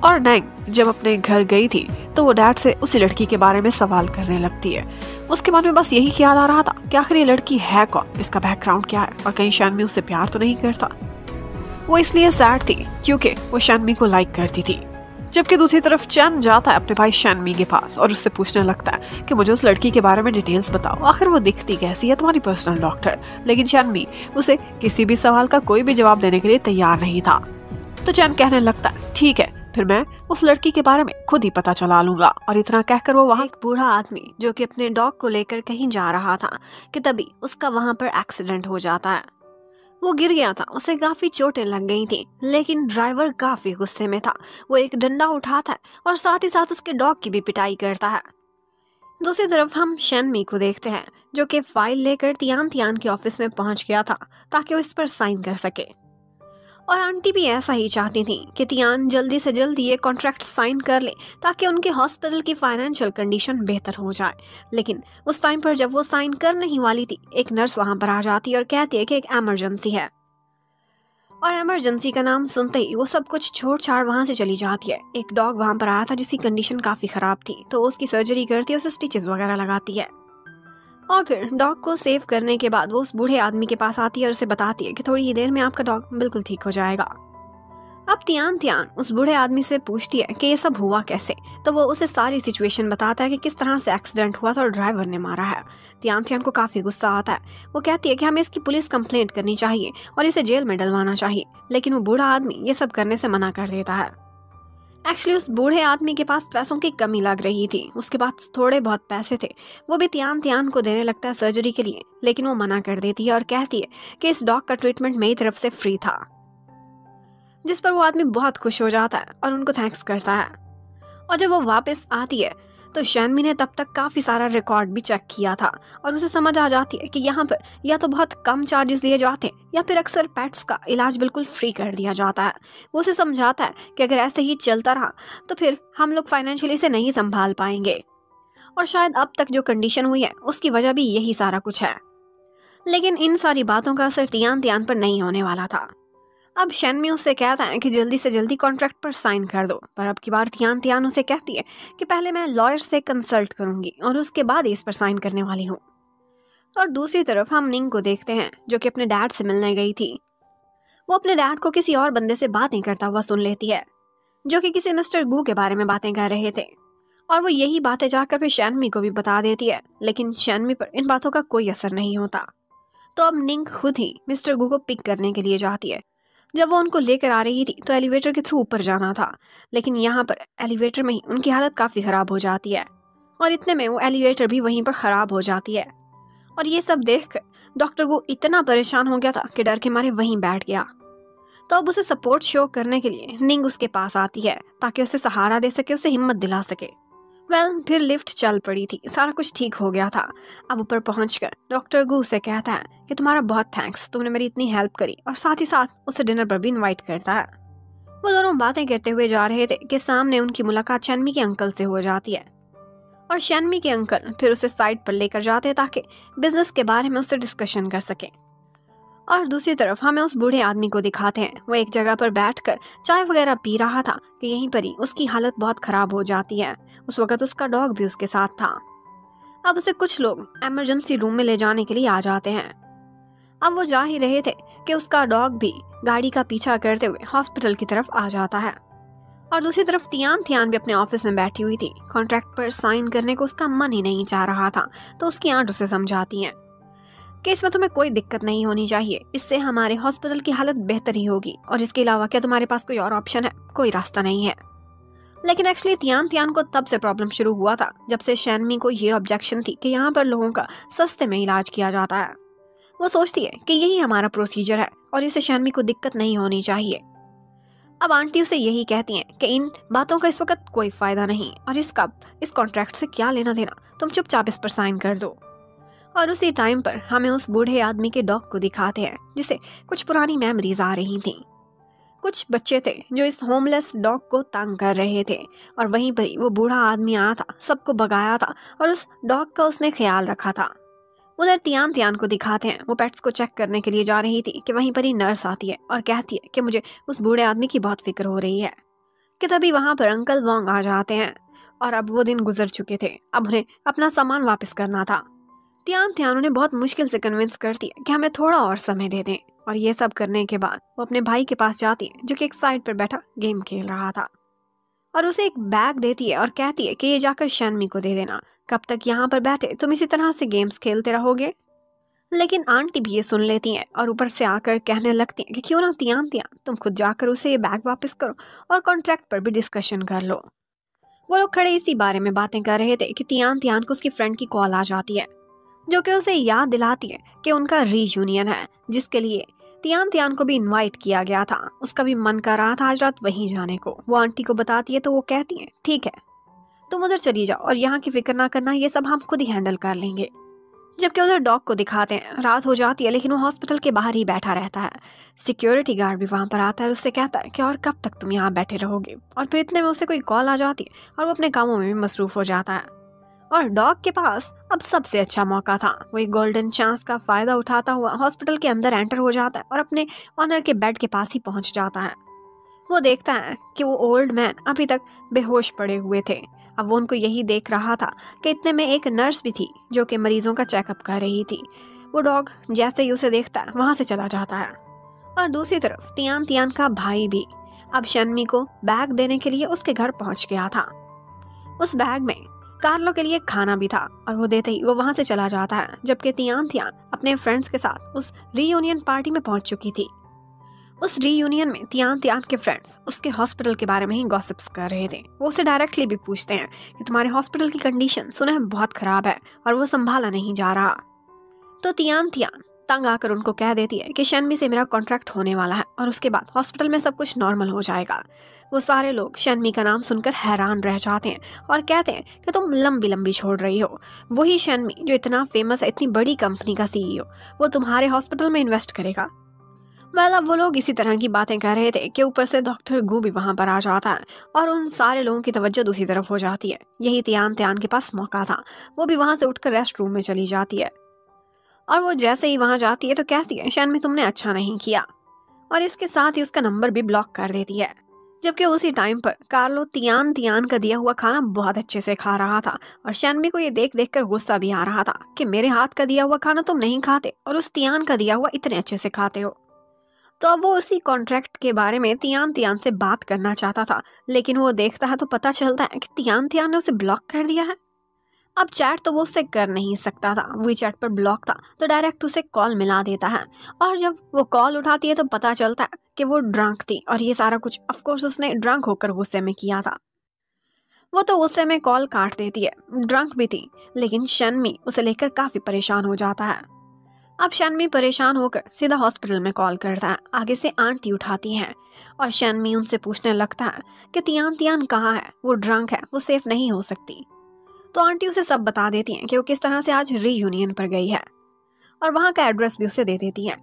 और नैंग जब अपने घर गई थी तो वो डैड से उसी लड़की के बारे में सवाल करने लगती है। उसके मन में बस यही ख्याल आ रहा था कि आखिर ये लड़की है कौन, इसका बैकग्राउंड क्या है, और कहीं शैनमी उससे प्यार तो नहीं करता। वो इसलिए सैड थी क्योंकि वो शैनमी को लाइक करती थी। जबकि दूसरी तरफ चैन जाता है अपने भाई शैनमी के पास और उससे पूछने लगता है कि मुझे उस लड़की के बारे में डिटेल्स बताओ, आखिर वो दिखती कैसी है, तुम्हारी पर्सनल डॉक्टर। लेकिन शैनमी उसे किसी भी सवाल का कोई भी जवाब देने के लिए तैयार नहीं था। तो चैन कहने लगता है ठीक है, फिर मैं उस लड़की के बारे में खुद ही पता चला लूंगा। और इतना कहकर वो वहाँ एक बूढ़ा आदमी जो कि अपने डॉग को लेकर कहीं जा रहा था कि तभी उसका वहाँ पर एक्सीडेंट हो जाता है। वो गिर गया था, उसे काफी चोटें लग गई थी, लेकिन ड्राइवर काफी गुस्से में था। वो एक डंडा उठाता है और साथ ही साथ उसके डॉग की भी पिटाई करता है। दूसरी तरफ हम शैनमी को देखते हैं जो कि फाइल लेकर तियान तियान के ऑफिस में पहुंच गया था ताकि वो इस पर साइन कर सके। और आंटी भी ऐसा ही चाहती थी कि तियान जल्दी से जल्दी ये कॉन्ट्रैक्ट साइन कर ले ताकि उनके हॉस्पिटल की फाइनेंशियल कंडीशन बेहतर हो जाए। लेकिन उस टाइम पर जब वो साइन करने ही वाली थी, एक नर्स वहां पर आ जाती है और कहती है कि एक एमरजेंसी है। और एमरजेंसी का नाम सुनते ही वो सब कुछ छोड़ छाड़ वहां से चली जाती है। एक डॉग वहां पर आया था जिसकी कंडीशन काफी खराब थी, तो उसकी सर्जरी करती है, उसे स्टिचेस वगैरह लगाती है। और फिर डॉग को सेव करने के बाद वो उस बूढ़े आदमी के पास आती है और उसे बताती है कि थोड़ी ही देर में आपका डॉग बिल्कुल ठीक हो जाएगा। अब तियान तियान उस बूढ़े आदमी से पूछती है कि ये सब हुआ कैसे। तो वो उसे सारी सिचुएशन बताता है कि किस तरह से एक्सीडेंट हुआ था और ड्राइवर ने मारा है। तियान तियान को काफी गुस्सा आता है। वो कहती है कि हमें इसकी पुलिस कंप्लेंट करनी चाहिए और इसे जेल में डलवाना चाहिए, लेकिन वो बूढ़ा आदमी ये सब करने से मना कर देता है। एक्चुअली उस बूढ़े आदमी के पास पैसों की कमी लग रही थी, उसके पास थोड़े बहुत पैसे थे, वो भी तियान तियान को देने लगता है सर्जरी के लिए, लेकिन वो मना कर देती है और कहती है कि इस डॉग का ट्रीटमेंट मेरी तरफ से फ्री था। जिस पर वो आदमी बहुत खुश हो जाता है और उनको थैंक्स करता है। और जब वो वापस आती है तो शैनमी ने तब तक काफी सारा रिकॉर्ड भी चेक किया था और उसे समझ आ जाती है कि यहाँ पर या तो बहुत कम चार्जेस लिए जाते हैं या फिर अक्सर पेट्स का इलाज बिल्कुल फ्री कर दिया जाता है। वो उसे समझाता है कि अगर ऐसे ही चलता रहा तो फिर हम लोग फाइनेंशियली इसे नहीं संभाल पाएंगे, और शायद अब तक जो कंडीशन हुई है उसकी वजह भी यही सारा कुछ है। लेकिन इन सारी बातों का असर तियान तियान पर नहीं होने वाला था। अब शैनमी उससे कहता है कि जल्दी से जल्दी कॉन्ट्रैक्ट पर साइन कर दो, पर अब की बार तियान तियान उसे कहती है कि पहले मैं लॉयर से कंसल्ट करूंगी और उसके बाद इस पर साइन करने वाली हूँ। और दूसरी तरफ हम निंग को देखते हैं जो कि अपने डैड से मिलने गई थी। वो अपने डैड को किसी और बंदे से बातें करता हुआ सुन लेती है जो कि किसी मिस्टर गू के बारे में बातें कर रहे थे, और वो यही बातें जाकर फिर शैनमी को भी बता देती है, लेकिन शैनमी पर इन बातों का कोई असर नहीं होता। तो अब निंग खुद ही मिस्टर गू को पिक करने के लिए जाती है। जब वो उनको लेकर आ रही थी तो एलिवेटर के थ्रू ऊपर जाना था, लेकिन यहाँ पर एलिवेटर में ही उनकी हालत काफ़ी ख़राब हो जाती है और इतने में वो एलिवेटर भी वहीं पर ख़राब हो जाती है। और ये सब देखकर डॉक्टर वो इतना परेशान हो गया था कि डर के मारे वहीं बैठ गया। तो अब उसे सपोर्ट शो करने के लिए निंग उसके पास आती है ताकि उसे सहारा दे सके, उसे हिम्मत दिला सके। फिर लिफ्ट चल पड़ी थी, सारा कुछ ठीक हो गया था। अब ऊपर पहुंचकर डॉक्टर गू से कहता है कि तुम्हारा बहुत थैंक्स, तुमने मेरी इतनी हेल्प करी, और साथ ही साथ उसे डिनर पर भी इनवाइट करता है। वो दोनों बातें करते हुए जा रहे थे कि सामने उनकी मुलाकात शैनमी के अंकल से हो जाती है, और शैनमी के अंकल फिर उसे साइड पर लेकर जाते हैं ताकि बिजनेस के बारे में उससे डिस्कशन कर सके। और दूसरी तरफ हमें उस बूढ़े आदमी को दिखाते हैं, वो एक जगह पर बैठकर चाय वगैरह पी रहा था कि यहीं पर ही उसकी हालत बहुत खराब हो जाती है। उस वक्त उसका डॉग भी उसके साथ था। अब उसे कुछ लोग इमरजेंसी रूम में ले जाने के लिए आ जाते हैं। अब वो जा ही रहे थे कि उसका डॉग भी गाड़ी का पीछा करते हुए हॉस्पिटल की तरफ आ जाता है। और दूसरी तरफ तियान तियान भी अपने ऑफिस में बैठी हुई थी। कॉन्ट्रैक्ट पर साइन करने को उसका मन ही नहीं चाह रहा था, तो उसकी आंट उसे समझाती है कि इसमें तुम्हें कोई दिक्कत नहीं होनी चाहिए, इससे हमारे हॉस्पिटल की हालत बेहतर ही होगी, और इसके अलावा क्या तुम्हारे पास कोई और ऑप्शन है? कोई रास्ता नहीं है। लेकिन एक्चुअली तियान तियान को तब से प्रॉब्लम शुरू हुआ था जब से शैनमी को ये ऑब्जेक्शन थी कि यहाँ पर लोगों का सस्ते में इलाज किया जाता है। वो सोचती है कि यही हमारा प्रोसीजर है और इससे शैनमी को दिक्कत नहीं होनी चाहिए। अब आंटी उसे यही कहती हैं कि इन बातों का इस वक्त कोई फायदा नहीं, और इस कॉन्ट्रैक्ट से क्या लेना देना, तुम चुपचाप इस पर साइन कर दो। और उसी टाइम पर हमें उस बूढ़े आदमी के डॉग को दिखाते हैं जिसे कुछ पुरानी मेमोरीज आ रही थी। कुछ बच्चे थे जो इस होमलेस डॉग को तंग कर रहे थे और वहीं पर ही वो बूढ़ा आदमी आया था, सबको भगाया था और उस डॉग का उसने ख्याल रखा था। उधर तियान तियान को दिखाते हैं, वो पेट्स को चेक करने के लिए जा रही थी कि वहीं पर ही नर्स आती है और कहती है कि मुझे उस बूढ़े आदमी की बहुत फिक्र हो रही है। कि तभी वहां पर अंकल वोंग आ जाते हैं और अब वो दिन गुजर चुके थे, अब उन्हें अपना सामान वापस करना था। तियान तियान उन्हें बहुत मुश्किल से कन्विंस करती है कि हमें थोड़ा और समय दे दें और ये सब करने के बाद वो अपने भाई के पास जाती है जो कि एक साइड पर बैठा गेम खेल रहा था और उसे एक बैग देती है और कहती है कि ये जाकर शैनमी को दे देना, कब तक यहाँ पर बैठे तुम इसी तरह से गेम्स खेलते रहोगे। लेकिन आंटी भी ये सुन लेती हैं और ऊपर से आकर कहने लगती हैं कि क्यों ना तियान तियान तुम खुद जाकर उसे ये बैग वापस करो और कॉन्ट्रैक्ट पर भी डिस्कशन कर लो। वो लोग खड़े इसी बारे में बातें कर रहे थे कि तियान तियान को उसकी फ्रेंड की कॉल आ जाती है जो कि उसे याद दिलाती है कि उनका रीयूनियन है जिसके लिए तियान तियान को भी इनवाइट किया गया था। उसका भी मन कर रहा था आज रात वहीं जाने को। वो आंटी को बताती है तो वो कहती है ठीक है तुम उधर चली जाओ और यहाँ की फिक्र ना करना, ये सब हम खुद ही हैंडल कर लेंगे। जबकि उधर डॉग को दिखाते हैं, रात हो जाती है लेकिन वो हॉस्पिटल के बाहर ही बैठा रहता है। सिक्योरिटी गार्ड भी वहां पर आता है और उससे कहता है कि और कब तक तुम यहाँ बैठे रहोगे, और फिर इतने में उसे कोई कॉल आ जाती है और वो अपने कामों में भी मसरूफ हो जाता है। और डॉग के पास अब सबसे अच्छा मौका था, वो एक गोल्डन चांस का फायदा उठाता हुआ हॉस्पिटल के अंदर एंटर हो जाता है और अपने ऑनर के बेड के पास ही पहुंच जाता है। वो देखता है कि वो ओल्ड मैन अभी तक बेहोश पड़े हुए थे। अब वो उनको यही देख रहा था कि इतने में एक नर्स भी थी जो कि मरीजों का चेकअप कर रही थी। वो डॉग जैसे ही उसे देखता है वहां से चला जाता है। और दूसरी तरफ तियान तियान का भाई भी अब शन्मी को बैग देने के लिए उसके घर पहुंच गया था। उस बैग में कार्लो के लिए खाना भी था और वो देते ही वो वहां से चला जाता है। जबकि तियान तियान अपने फ्रेंड्स के साथ उस रीयूनियन पार्टी में पहुंच चुकी थी। उस रीयूनियन में तियान तियान के फ्रेंड्स उसके हॉस्पिटल के बारे में ही गॉसिप्स कर रहे थे। वो उसे डायरेक्टली भी पूछते हैं कि तुम्हारे हॉस्पिटल की कंडीशन सुना है बहुत खराब है और वो संभाला नहीं जा रहा। तो तियान तियान तंग आकर उनको कह देती है कि शन्मी से मेरा कॉन्ट्रैक्ट होने वाला है और उसके बाद हॉस्पिटल में सब कुछ नॉर्मल हो जाएगा। वो सारे लोग शन्मी का नाम सुनकर हैरान रह जाते हैं और कहते हैं कि तुम लंबी लंबी छोड़ रही हो, वही शन्मी जो इतना फेमस है, इतनी बड़ी कंपनी का CEO, वो तुम्हारे हॉस्पिटल में इन्वेस्ट करेगा। अब वो लोग इसी तरह की बातें कर रहे थे कि ऊपर से डॉक्टर गू भी वहां पर आ जाता है और उन सारे लोगों की तवज्जो दूसरी तरफ हो जाती है। यही तियान तियान के पास मौका था, वो भी वहां से उठकर रेस्ट रूम में चली जाती है। और वो जैसे ही वहां जाती है तो कहती है शैनमी तुमने अच्छा नहीं किया, और इसके साथ ही उसका नंबर भी ब्लॉक कर देती है। जबकि उसी टाइम पर कार्लो तियान तियान का दिया हुआ खाना बहुत अच्छे से खा रहा था और शैनमी को ये देख देख कर गुस्सा भी आ रहा था कि मेरे हाथ का दिया हुआ खाना तुम नहीं खाते और उस तियान का दिया हुआ इतने अच्छे से खाते हो। तो अब वो उसी कॉन्ट्रैक्ट के बारे में तियान तियान से बात करना चाहता था, लेकिन वो देखता है तो पता चलता है कि तियान तियान ने उसे ब्लॉक कर दिया है। अब चैट तो वो उससे कर नहीं सकता था, वी चैट पर ब्लॉक था, तो डायरेक्ट उसे कॉल मिला देता है। और जब वो कॉल उठाती है तो पता चलता है कि वो ड्रंक थी और ये सारा कुछ ऑफकोर्स उसने ड्रंक होकर गुस्से में किया था। वो तो गुस्से में कॉल काट देती है, ड्रंक भी थी, लेकिन शन्मी उसे लेकर काफी परेशान हो जाता है। अब शन्मी परेशान होकर सीधा हॉस्पिटल में कॉल करता है। आगे से आंटी उठाती हैं और शन्मी उनसे पूछने लगता है कि तियान तियान कहाँ है, वो ड्रंक है, वो सेफ नहीं हो सकती। तो आंटी उसे सब बता देती हैं कि वो किस तरह से आज रीयूनियन पर गई है और वहाँ का एड्रेस भी उसे दे देती हैं।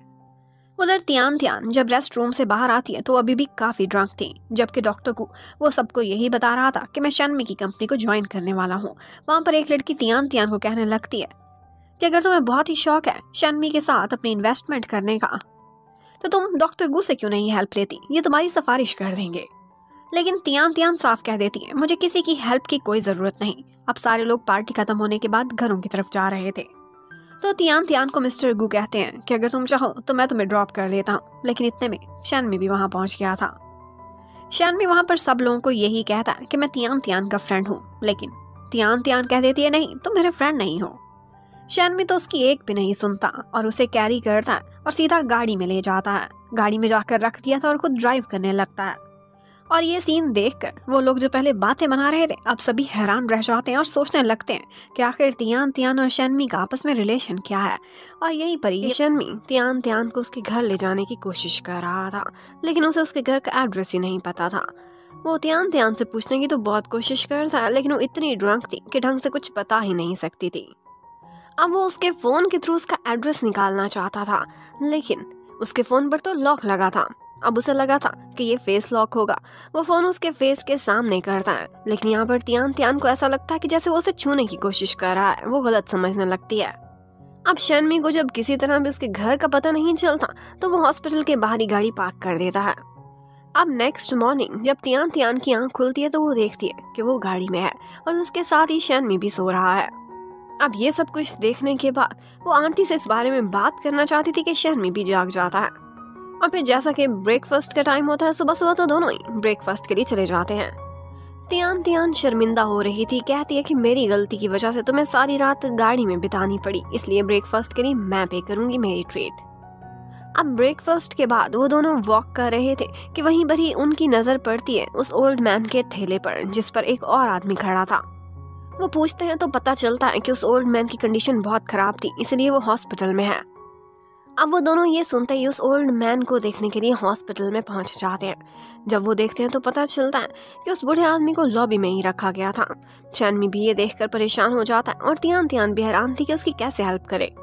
उधर तियान तियान जब रेस्ट रूम से बाहर आती है तो अभी भी काफी ड्रंक थी, जबकि डॉक्टर को वो सबको यही बता रहा था कि मैं शन्मी की कंपनी को ज्वाइन करने वाला हूँ। वहाँ पर एक लड़की तियान तियान को कहने लगती है कि अगर तुम्हें बहुत ही शौक है शन्मी के साथ अपनी इन्वेस्टमेंट करने का तो तुम डॉक्टर गू से क्यों नहीं हेल्प लेती, ये तुम्हारी सिफारिश कर देंगे। लेकिन तियान तियान साफ कह देती है मुझे किसी की हेल्प की कोई जरूरत नहीं। अब सारे लोग पार्टी खत्म होने के बाद घरों की तरफ जा रहे थे। तो तियान तियान को मिस्टर गू कहते हैं कि अगर तुम चाहो तो मैं तुम्हें ड्रॉप कर देता हूँ। लेकिन इतने में शन्मी भी वहां पहुंच गया था। शन्मी वहां पर सब लोगों को यही कहता है कि मैं तियान तियान का फ्रेंड हूँ, लेकिन तियान तियान कह देती है नहीं, तुम मेरे फ्रेंड नहीं हो। शन्मी तो उसकी एक भी नहीं सुनता और उसे कैरी करता है और सीधा गाड़ी में ले जाता है। गाड़ी में जाकर रख दिया था और खुद ड्राइव करने लगता है। और ये सीन देखकर वो लोग जो पहले बातें बना रहे थे अब सभी हैरान रह जाते हैं और सोचने लगते हैं कि आखिर तियान तियान और शन्मी का आपस में रिलेशन क्या है। और यहीं पर ही शन्मी तियान तियान को उसके घर ले जाने की कोशिश कर रहा था, लेकिन उसे उसके घर का एड्रेस ही नहीं पता था। वो तियान तियान से पूछने की तो बहुत कोशिश करता, लेकिन वो इतनी ड्रंक थी कि ढंग से कुछ बता ही नहीं सकती थी। अब वो उसके फोन के थ्रू उसका एड्रेस निकालना चाहता था, लेकिन उसके फोन पर तो लॉक लगा था। अब उसे लगा था कि ये फेस लॉक होगा। वो फोन उसके फेस के सामने करता है, लेकिन यहाँ पर तियान तियान को ऐसा लगता है कि जैसे वो उसे छूने की कोशिश कर रहा है। वो गलत समझने लगती है। अब शनमी को जब किसी तरह भी उसके घर का पता नहीं चलता तो वो हॉस्पिटल के बाहर ही गाड़ी पार्क कर देता है। अब नेक्स्ट मॉर्निंग जब तियान तियान की आंख खुलती है तो वो देखती है कि वो गाड़ी में है और उसके साथ ही शनमी भी सो रहा है। अब ये सब कुछ देखने के बाद वो आंटी से इस बारे में बात करना चाहती थी कि शनमी भी जाग जाता है। और फिर जैसा कि ब्रेकफास्ट का टाइम होता है, सुबह सुबह तो दोनों ही ब्रेकफास्ट के लिए चले जाते हैं। तियान तियान शर्मिंदा हो रही थी, कहती है कि मेरी गलती की वजह से तुम्हें सारी रात गाड़ी में बितानी पड़ी, इसलिए ब्रेकफास्ट के लिए मैं पे करूंगी मेरी ट्रीट। अब ब्रेकफास्ट के बाद वो दोनों वॉक कर रहे थे कि वहीं पर ही उनकी नजर पड़ती है उस ओल्ड मैन के ठेले पर, जिस पर एक और आदमी खड़ा था। वो पूछते हैं तो पता चलता है कि उस ओल्ड मैन की कंडीशन बहुत खराब थी, इसलिए वो हॉस्पिटल में है। अब वो दोनों ये सुनते ही उस ओल्ड मैन को देखने के लिए हॉस्पिटल में पहुंच जाते हैं। जब वो देखते हैं तो पता चलता है कि उस बूढ़े आदमी को लॉबी में ही रखा गया था। शनमी भी ये देखकर परेशान हो जाता है और तियान तियान भी हैरान थी कि उसकी कैसे हेल्प करे।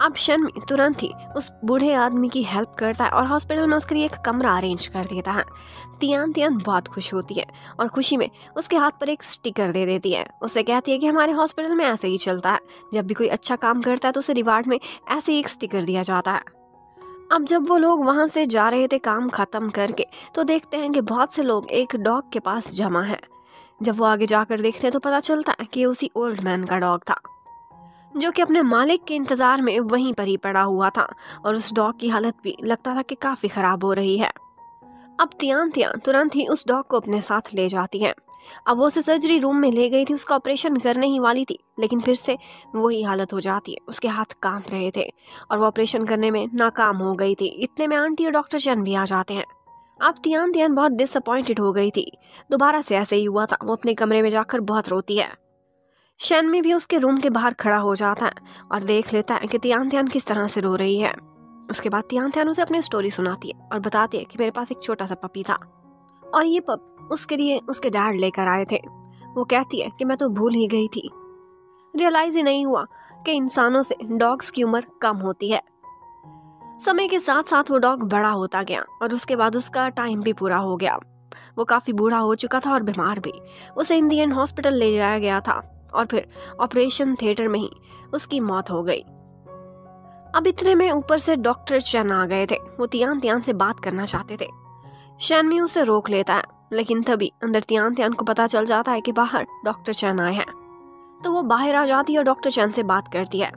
अब शनमी तुरंत ही उस बूढ़े आदमी की हेल्प करता है और हॉस्पिटल में उसके लिए एक कमरा अरेंज कर देता है। तियान तियान बहुत खुश होती है और खुशी में उसके हाथ पर एक स्टिकर दे देती है। उसे कहती है कि हमारे हॉस्पिटल में ऐसे ही चलता है, जब भी कोई अच्छा काम करता है तो उसे रिवार्ड में ऐसे ही एक स्टिकर दिया जाता है। अब जब वो लोग वहां से जा रहे थे काम खत्म करके तो देखते हैं कि बहुत से लोग एक डॉग के पास जमा है। जब वो आगे जाकर देखते हैं तो पता चलता है कि ये उसी ओल्ड मैन का डॉग था, जो कि अपने मालिक के इंतजार में वहीं पर ही पड़ा हुआ था और उस डॉग की हालत भी लगता था कि काफी खराब हो रही है। अब तियान तियान तुरंत ही उस डॉग को अपने साथ ले जाती है। अब वो उसे सर्जरी रूम में ले गई थी, उसका ऑपरेशन करने ही वाली थी, लेकिन फिर से वही हालत हो जाती है। उसके हाथ कांप रहे थे और वो ऑपरेशन करने में नाकाम हो गई थी। इतने में आंटी और डॉक्टर चैन भी आ जाते हैं। अब तियान तियान बहुत डिसअपॉइंटेड हो गई थी। दोबारा से ऐसे ही हुआ था। वो अपने कमरे में जाकर बहुत रोती है। शनमी भी उसके रूम के बाहर खड़ा हो जाता है और देख लेता है कि तियान तियान किस तरह से रो रही है। उसके बाद तियान तियान उसे अपनी स्टोरी सुनाती है और बताती है कि मेरे पास एक छोटा सा पपी था और ये पप उसके लिए उसके डैड लेकर आए थे। वो कहती है कि मैं तो भूल ही गई थी, रियलाइज ही नहीं हुआ कि इंसानों से डॉग्स की उम्र कम होती है। समय के साथ साथ वो डॉग बड़ा होता गया और उसके बाद उसका टाइम भी पूरा हो गया। वो काफी बूढ़ा हो चुका था और बीमार भी। उसे इन दी एंड हॉस्पिटल ले जाया गया था और फिर ऑपरेशन थिएटर में ही उसकी मौत हो गई। अब इतने में ऊपर से डॉक्टर चैन आ गए थे। वो तियान तियान से बात करना चाहते थे। शनमी उसे रोक लेता है, लेकिन तभी अंदर तियान तियान को पता चल जाता है कि बाहर डॉक्टर चैन आए हैं। तो वो बाहर आ जाती है और डॉक्टर चैन से बात करती है।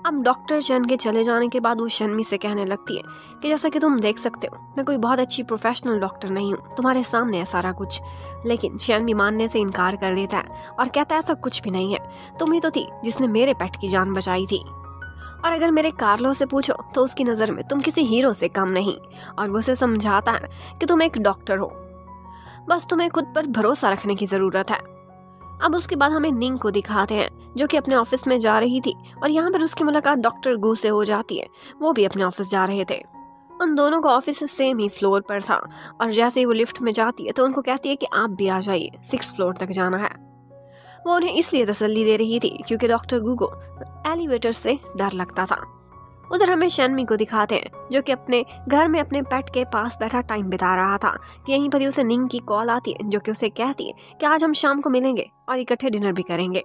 अब डॉक्टर चैन के चले जाने के बाद वो शनमी से कहने लगती है कि जैसा कि तुम देख सकते हो, मैं कोई बहुत अच्छी प्रोफेशनल डॉक्टर नहीं हूँ, तुम्हारे सामने है सारा कुछ। लेकिन शनमी मानने से इनकार कर देता है और कहता है ऐसा कुछ भी नहीं है, तुम ही तो थी जिसने मेरे पेट की जान बचाई थी। और अगर मेरे कार्लो से पूछो तो उसकी नज़र में तुम किसी हीरो से कम नहीं। और वो उसे समझाता है कि तुम एक डॉक्टर हो, बस तुम्हें खुद पर भरोसा रखने की ज़रूरत है। अब उसके बाद हमें निंग को दिखाते हैं, जो कि अपने ऑफिस में जा रही थी और यहाँ पर उसकी मुलाकात डॉक्टर गू से हो जाती है। वो भी अपने ऑफिस जा रहे थे। उन दोनों का ऑफिस सेम ही फ्लोर पर था और जैसे ही वो लिफ्ट में जाती है तो उनको कहती है कि आप भी आ जाइए, 6th फ्लोर तक जाना है। वो उन्हें इसलिए तसल्ली दे रही थी क्योंकि डॉक्टर गू को एलिवेटर से डर लगता था। उधर हमें शनमी को दिखाते हैं, जो कि अपने घर में अपने पेट के पास बैठा टाइम बिता रहा था कि यहीं पर ही उसे निंग की कॉल आती है, जो कि उसे कहती है कि आज हम शाम को मिलेंगे और इकट्ठे डिनर भी करेंगे।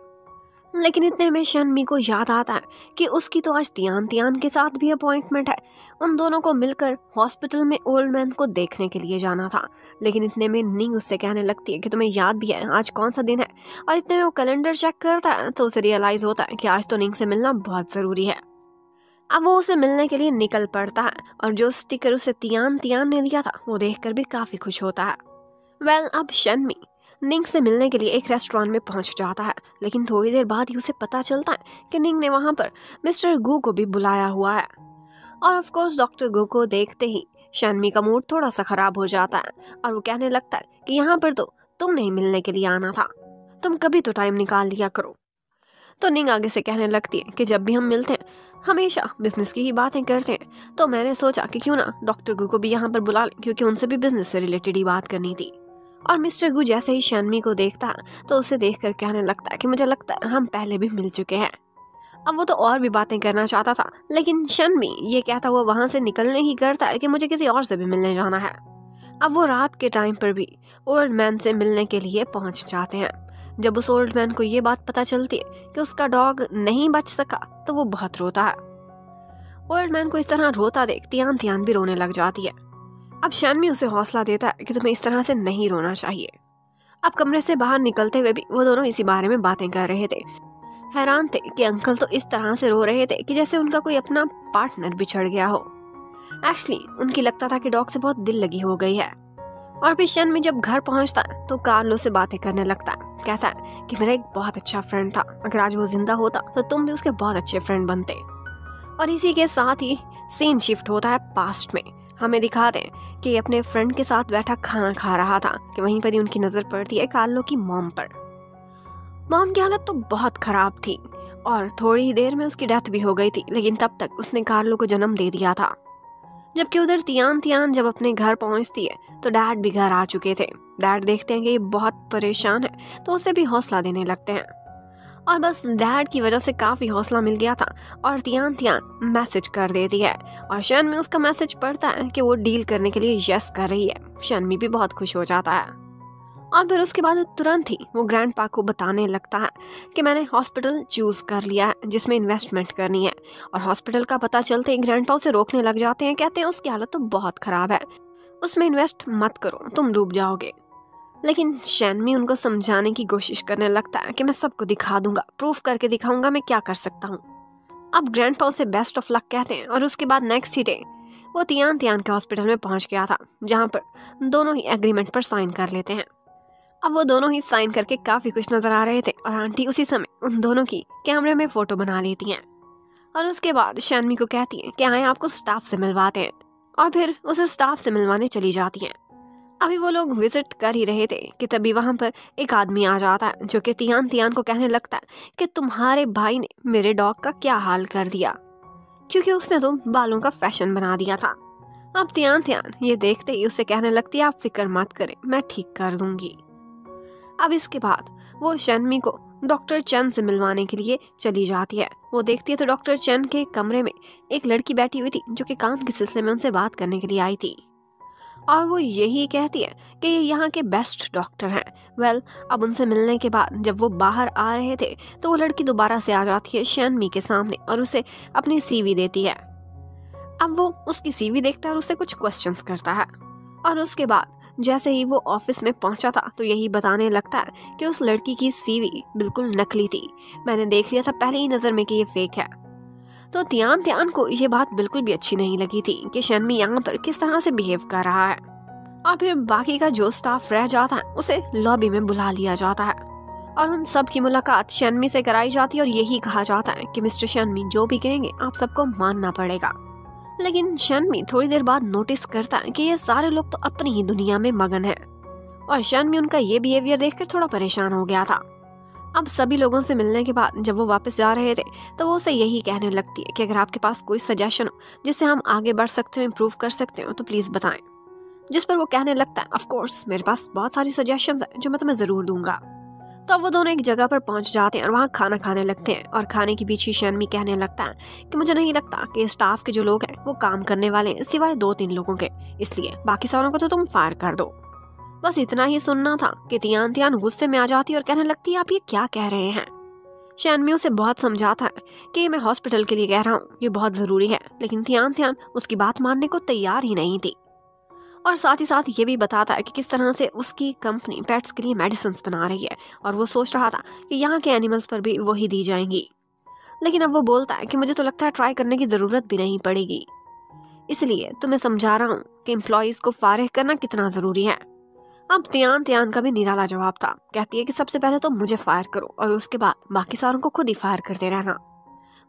लेकिन इतने में शनमी को याद आता है कि उसकी तो आज तियान तियान के साथ भी अपॉइंटमेंट है। उन दोनों को मिलकर हॉस्पिटल में ओल्ड मैन को देखने के लिए जाना था। लेकिन इतने में निंग उससे कहने लगती है कि तुम्हें याद भी है आज कौन सा दिन है। और इतने में वो कैलेंडर चेक करता है तो उसे रियलाइज होता है कि आज तो निंग से मिलना बहुत ज़रूरी है। अब वो उसे मिलने के लिए निकल पड़ता है और जो स्टिकर उसे तियान तियान ने दिया था वो देखकर भी काफ़ी खुश होता है। अब शनमी निंग से मिलने के लिए एक रेस्टोरेंट में पहुंच जाता है, लेकिन थोड़ी देर बाद ही उसे पता चलता है कि निंग ने वहां पर मिस्टर गू को भी बुलाया हुआ है। और ऑफ कोर्स डॉक्टर गू को देखते ही शनमी का मूड थोड़ा सा खराब हो जाता है और वो कहने लगता है कि यहाँ पर तो तुम नहीं मिलने के लिए आना था, तुम कभी तो टाइम निकाल लिया करो। तो निंग आगे से कहने लगती है कि जब भी हम मिलते हैं हमेशा बिजनेस की ही बातें करते हैं, तो मैंने सोचा कि क्यों ना डॉक्टर गू को भी यहाँ पर बुला लें, क्योंकि उनसे भी बिजनेस से रिलेटेड ही बात करनी थी। और मिस्टर गू जैसे ही शनमी को देखता है तो उसे देखकर कहने लगता है कि मुझे लगता है हम पहले भी मिल चुके हैं। अब वो तो और भी बातें करना चाहता था, लेकिन शन्मी ये कहता हुआ वहां से निकलने ही करता है कि मुझे किसी और से भी मिलने जाना है। अब वो रात के टाइम पर भी ओल्ड मैन से मिलने के लिए पहुंच जाते हैं। जब उस ओल्ड मैन को ये बात पता चलती है कि उसका डॉग नहीं बच सका तो वो बहुत रोता है। ओल्ड मैन को इस तरह रोता देख तियान तियान भी रोने लग जाती है। अब शन्मी उसे हौसला देता है कि तुम्हें इस तरह से नहीं रोना चाहिए। अब कमरे से बाहर निकलते हुए भी वो दोनों इसी बारे में बातें कर रहे थे। हैरान थे कि अंकल तो इस तरह से रो रहे थे कि जैसे उनका कोई अपना पार्टनर बिछड़ गया हो। एक्चुअली उनकी लगता था कि डॉग से बहुत दिल लगी हो गई है। और फिर शन्मी जब घर पहुंचता है तो कार्लो से बातें करने लगता है। कहता है कि मेरा एक बहुत अच्छा फ्रेंड था, अगर आज वो जिंदा होता तो तुम भी उसके बहुत अच्छे फ्रेंड बनते। और इसी के साथ ही सीन शिफ्ट होता है पास्ट में। हमें दिखाते हैं कि अपने फ्रेंड के साथ बैठा खाना खा रहा था कि वहीं पर ही उनकी नजर पड़ती है कार्लो की मॉम पर। मॉम की हालत तो बहुत खराब थी और थोड़ी ही देर में उसकी डेथ भी हो गई थी, लेकिन तब तक उसने कार्लो को जन्म दे दिया था। जबकि उधर तियान तियान जब अपने घर पहुंचती है तो डैड भी घर आ चुके थे। डैड देखते हैं कि ये बहुत परेशान है तो उसे भी हौसला देने लगते हैं। और बस डैड की वजह से काफी हौसला मिल गया था और तियान तियान मैसेज कर देती है और शन्मी उसका मैसेज पढ़ता है कि वो डील करने के लिए यस कर रही है। शन्मी भी बहुत खुश हो जाता है और फिर उसके बाद तुरंत ही वो ग्रैंडपा को बताने लगता है कि मैंने हॉस्पिटल चूज कर लिया है जिसमें इन्वेस्टमेंट करनी है। और हॉस्पिटल का पता चलते ही ग्रैंडपा उसे रोकने लग जाते हैं। कहते हैं उसकी हालत तो बहुत खराब है, उसमें इन्वेस्ट मत करो, तुम डूब जाओगे। लेकिन शन्मी उनको समझाने की कोशिश करने लगता है कि मैं सबको दिखा दूंगा, प्रूफ करके दिखाऊंगा मैं क्या कर सकता हूँ। अब ग्रैंडपा उसे बेस्ट ऑफ लक कहते हैं और उसके बाद नेक्स्ट ही डे वो तियान तियान के हॉस्पिटल में पहुंच गया था, जहाँ पर दोनों ही एग्रीमेंट पर साइन कर लेते हैं। अब वो दोनों ही साइन करके काफी खुश नजर आ रहे थे और आंटी उसी समय उन दोनों की कैमरे में फोटो बना लेती हैं। और उसके बाद शन्मी को कहती हैं कि आए आपको स्टाफ से मिलवाते हैं और फिर उसे स्टाफ से मिलवाने चली जाती हैं। अभी वो लोग विजिट कर ही रहे थे कि तभी वहां पर एक आदमी आ जाता है जो कि तियान तियान को कहने लगता है कि तुम्हारे भाई ने मेरे डॉग का क्या हाल कर दिया, क्योंकि उसने तो बालों का फैशन बना दिया था। अब तियान तियान ये देखते ही उसे कहने लगती है आप फिक्र मत करें, मैं ठीक कर दूंगी। अब इसके बाद वो शन्मी को डॉक्टर चंद से मिलवाने के लिए चली जाती है। वो देखती है तो डॉक्टर चंद के कमरे में एक लड़की बैठी हुई थी जो कि काम के सिलसिले में उनसे बात करने के लिए आई थी और वो यही कहती है कि ये यहाँ के बेस्ट डॉक्टर हैं। वेल, अब उनसे मिलने के बाद जब वो बाहर आ रहे थे तो वो लड़की दोबारा से आ जाती है शन्मी के सामने और उसे अपनी सीवी देती है। अब वो उसकी सीवी देखता है और उससे कुछ क्वेश्चंस करता है और उसके बाद जैसे ही वो ऑफिस में पहुंचा था तो यही बताने लगता है कि उस लड़की की सीवी बिल्कुल नकली थी, मैंने देख लिया था पहले ही नजर में कि ये फेक है। तो तियान तियान को ये बात बिल्कुल भी अच्छी नहीं लगी थी कि शन्मी यहाँ पर किस तरह से बिहेव कर रहा है। और फिर बाकी का जो स्टाफ रह जाता है उसे लॉबी में बुला लिया जाता है और उन सब की मुलाकात शन्मी से कराई जाती है और यही कहा जाता है कि मिस्टर शन्मी जो भी कहेंगे आप सबको मानना पड़ेगा। लेकिन शन्मी थोड़ी देर बाद नोटिस करता है कि ये सारे लोग तो अपनी ही दुनिया में मगन हैं और शन्मी उनका ये बिहेवियर देखकर थोड़ा परेशान हो गया था। अब सभी लोगों से मिलने के बाद जब वो वापस जा रहे थे तो वो उसे यही कहने लगती है कि अगर आपके पास कोई सजेशन हो जिससे हम आगे बढ़ सकते हो, इम्प्रूव कर सकते हो तो प्लीज बताएं। जिस पर वो कहने लगता है ऑफ कोर्स मेरे पास बहुत सारी सजेशंस हैं जो मैं तुम्हें जरूर दूंगा। तो वो दोनों एक जगह पर पहुंच जाते हैं और वहाँ खाना खाने लगते हैं और खाने के बीच ही शन्मी कहने लगता है कि मुझे नहीं लगता कि स्टाफ के जो लोग हैं वो काम करने वाले हैं सिवाय 2-3 लोगों के, इसलिए बाकी सारों को तो तुम फायर कर दो। बस इतना ही सुनना था कि तियान तियान गुस्से में आ जाती है और कहने लगती है आप ये क्या कह रहे हैं। शन्मी उसे बहुत समझाता है कि मैं हॉस्पिटल के लिए कह रहा हूँ, ये बहुत जरूरी है, लेकिन तियान तियान उसकी बात मानने को तैयार ही नहीं थी। और साथ ही साथ ये भी बताता है कि किस तरह से उसकी कंपनी पेट्स के लिए मेडिसिन बना रही है और वो सोच रहा था कि यहाँ के एनिमल्स पर भी वही दी जाएंगी। लेकिन अब वो बोलता है कि मुझे तो लगता है ट्राई करने की जरूरत भी नहीं पड़ेगी, इसलिए तो मैं समझा रहा हूँ कि एम्प्लॉयज को फारिग करना कितना जरूरी है। अब तियान तियान का भी निराला जवाब था। कहती है कि सबसे पहले तो मुझे फायर करो और उसके बाद बाकी सारों को खुद ही फायर करते रहना।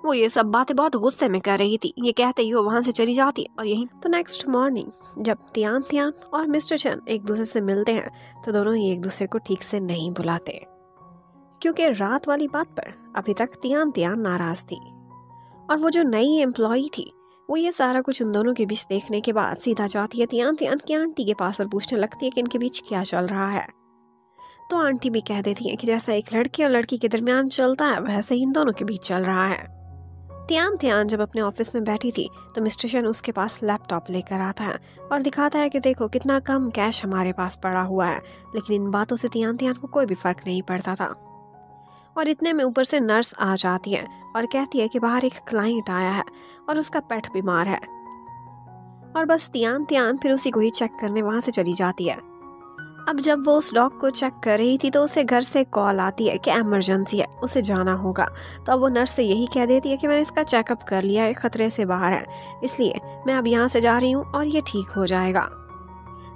वो ये सब बातें बहुत गुस्से में कर रही थी। ये कहते ही वो वहाँ से चली जाती है और यही तो नेक्स्ट मॉर्निंग जब तियान तियान और मिस्टर चन एक दूसरे से मिलते हैं तो दोनों ही एक दूसरे को ठीक से नहीं बुलाते, क्योंकि रात वाली बात पर अभी तक तियान तियान नाराज थी। और वो जो नई एम्प्लॉई थी वो ये सारा कुछ उन दोनों के बीच देखने के बाद सीधा जाती है तियान तियान की आंटी के पास और पूछने लगती है कि इनके बीच क्या चल रहा है। तो आंटी भी कह देती है कि जैसा एक लड़के और लड़की के दरमियान चलता है वैसे ही इन दोनों के बीच चल रहा है। तियान तियान जब अपने ऑफिस में बैठी थी तो मिस्टर शन उसके पास लैपटॉप लेकर आता है और दिखाता है कि देखो कितना कम कैश हमारे पास पड़ा हुआ है। लेकिन इन बातों से तियान तियान को कोई भी फर्क नहीं पड़ता था। और इतने में ऊपर से नर्स आ जाती है और कहती है कि बाहर एक क्लाइंट आया है और उसका पेट बीमार है। और बस तियान तियान फिर उसी को ही चेक करने वहां से चली जाती है। अब जब वो उस डॉग को चेक कर रही थी तो उसे घर से कॉल आती है कि इमरजेंसी है, उसे जाना होगा। तो अब वो नर्स से यही कह देती है कि मैंने इसका चेकअप कर लिया है, खतरे से बाहर है, इसलिए मैं अब यहाँ से जा रही हूँ और ये ठीक हो जाएगा।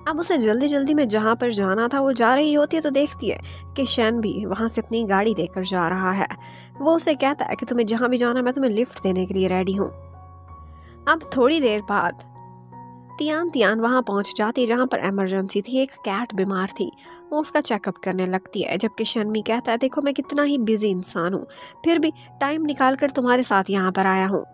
अब उसे जल्दी जल्दी में जहाँ पर जाना था वो जा रही होती है तो देखती है कि शैन भी वहाँ से अपनी गाड़ी लेकर जा रहा है। वो उसे कहता है कि तुम्हें जहाँ भी जाना मैं तुम्हें लिफ्ट देने के लिए रेडी हूँ। अब थोड़ी देर बाद तियान तियान वहां पहुंच जाती है जहां पर इमरजेंसी थी। एक कैट बीमार थी, वो उसका चेकअप करने लगती है, जबकि शनमी कहता है देखो मैं कितना ही बिजी इंसान हूँ, फिर भी टाइम निकाल कर तुम्हारे साथ यहाँ पर आया हूँ।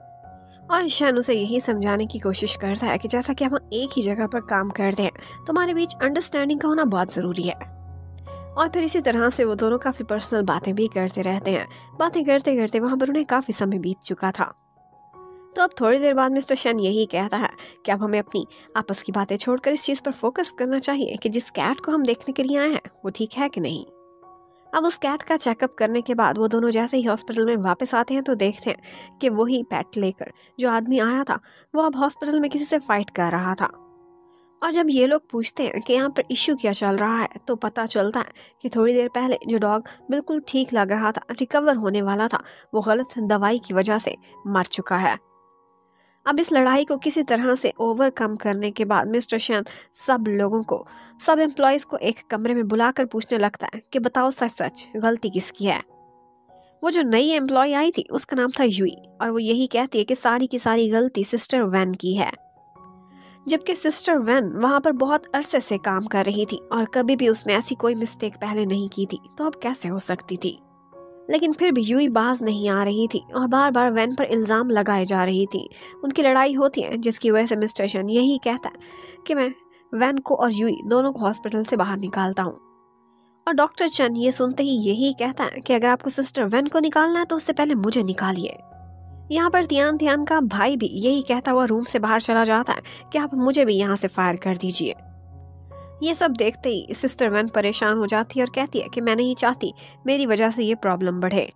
और शन उसे यही समझाने की कोशिश करता है कि जैसा कि हम एक ही जगह पर काम करते हैं, तुम्हारे बीच अंडरस्टैंडिंग का होना बहुत जरूरी है। और फिर इसी तरह से वो दोनों काफी पर्सनल बातें भी करते रहते हैं। बातें करते करते वहां पर उन्हें काफी समय बीत चुका था। तो अब थोड़ी देर बाद मिस्टर शन यही कहता है कि अब हमें अपनी आपस की बातें छोड़कर इस चीज़ पर फोकस करना चाहिए कि जिस कैट को हम देखने के लिए आए हैं वो ठीक है कि नहीं। अब उस कैट का चेकअप करने के बाद वो दोनों जैसे ही हॉस्पिटल में वापस आते हैं तो देखते हैं कि वही पेट लेकर जो आदमी आया था वो अब हॉस्पिटल में किसी से फाइट कर रहा था। और जब ये लोग पूछते हैं कि यहाँ पर इश्यू क्या चल रहा है तो पता चलता है कि थोड़ी देर पहले जो डॉग बिल्कुल ठीक लग रहा था, रिकवर होने वाला था, वो गलत दवाई की वजह से मर चुका है। अब इस लड़ाई को किसी तरह से ओवरकम करने के बाद मिस्टर शन सब लोगों को, सब एम्प्लॉयज को एक कमरे में बुलाकर पूछने लगता है कि बताओ सच सच गलती किसकी है। वो जो नई एम्प्लॉय आई थी उसका नाम था यूई और वो यही कहती है कि सारी की सारी गलती सिस्टर वैन की है, जबकि सिस्टर वैन वहां पर बहुत अरसे से काम कर रही थी और कभी भी उसने ऐसी कोई मिस्टेक पहले नहीं की थी, तो अब कैसे हो सकती थी। लेकिन फिर भी यूई बाज नहीं आ रही थी और बार बार वैन पर इल्ज़ाम लगाए जा रही थी। उनकी लड़ाई होती है जिसकी वजह से मिस्टर शन यही कहता है कि मैं वैन को और यूई दोनों को हॉस्पिटल से बाहर निकालता हूँ। और डॉक्टर शन ये सुनते ही यही कहता है कि अगर आपको सिस्टर वैन को निकालना है तो उससे पहले मुझे निकालिए। यहाँ पर तियान तियान का भाई भी यही कहता हुआ रूम से बाहर चला जाता है कि आप मुझे भी यहाँ से फायर कर दीजिए। ये सब देखते ही सिस्टर वैन परेशान हो जाती है और कहती है कि मैं नहीं चाहती मेरी वजह से ये प्रॉब्लम बढ़े।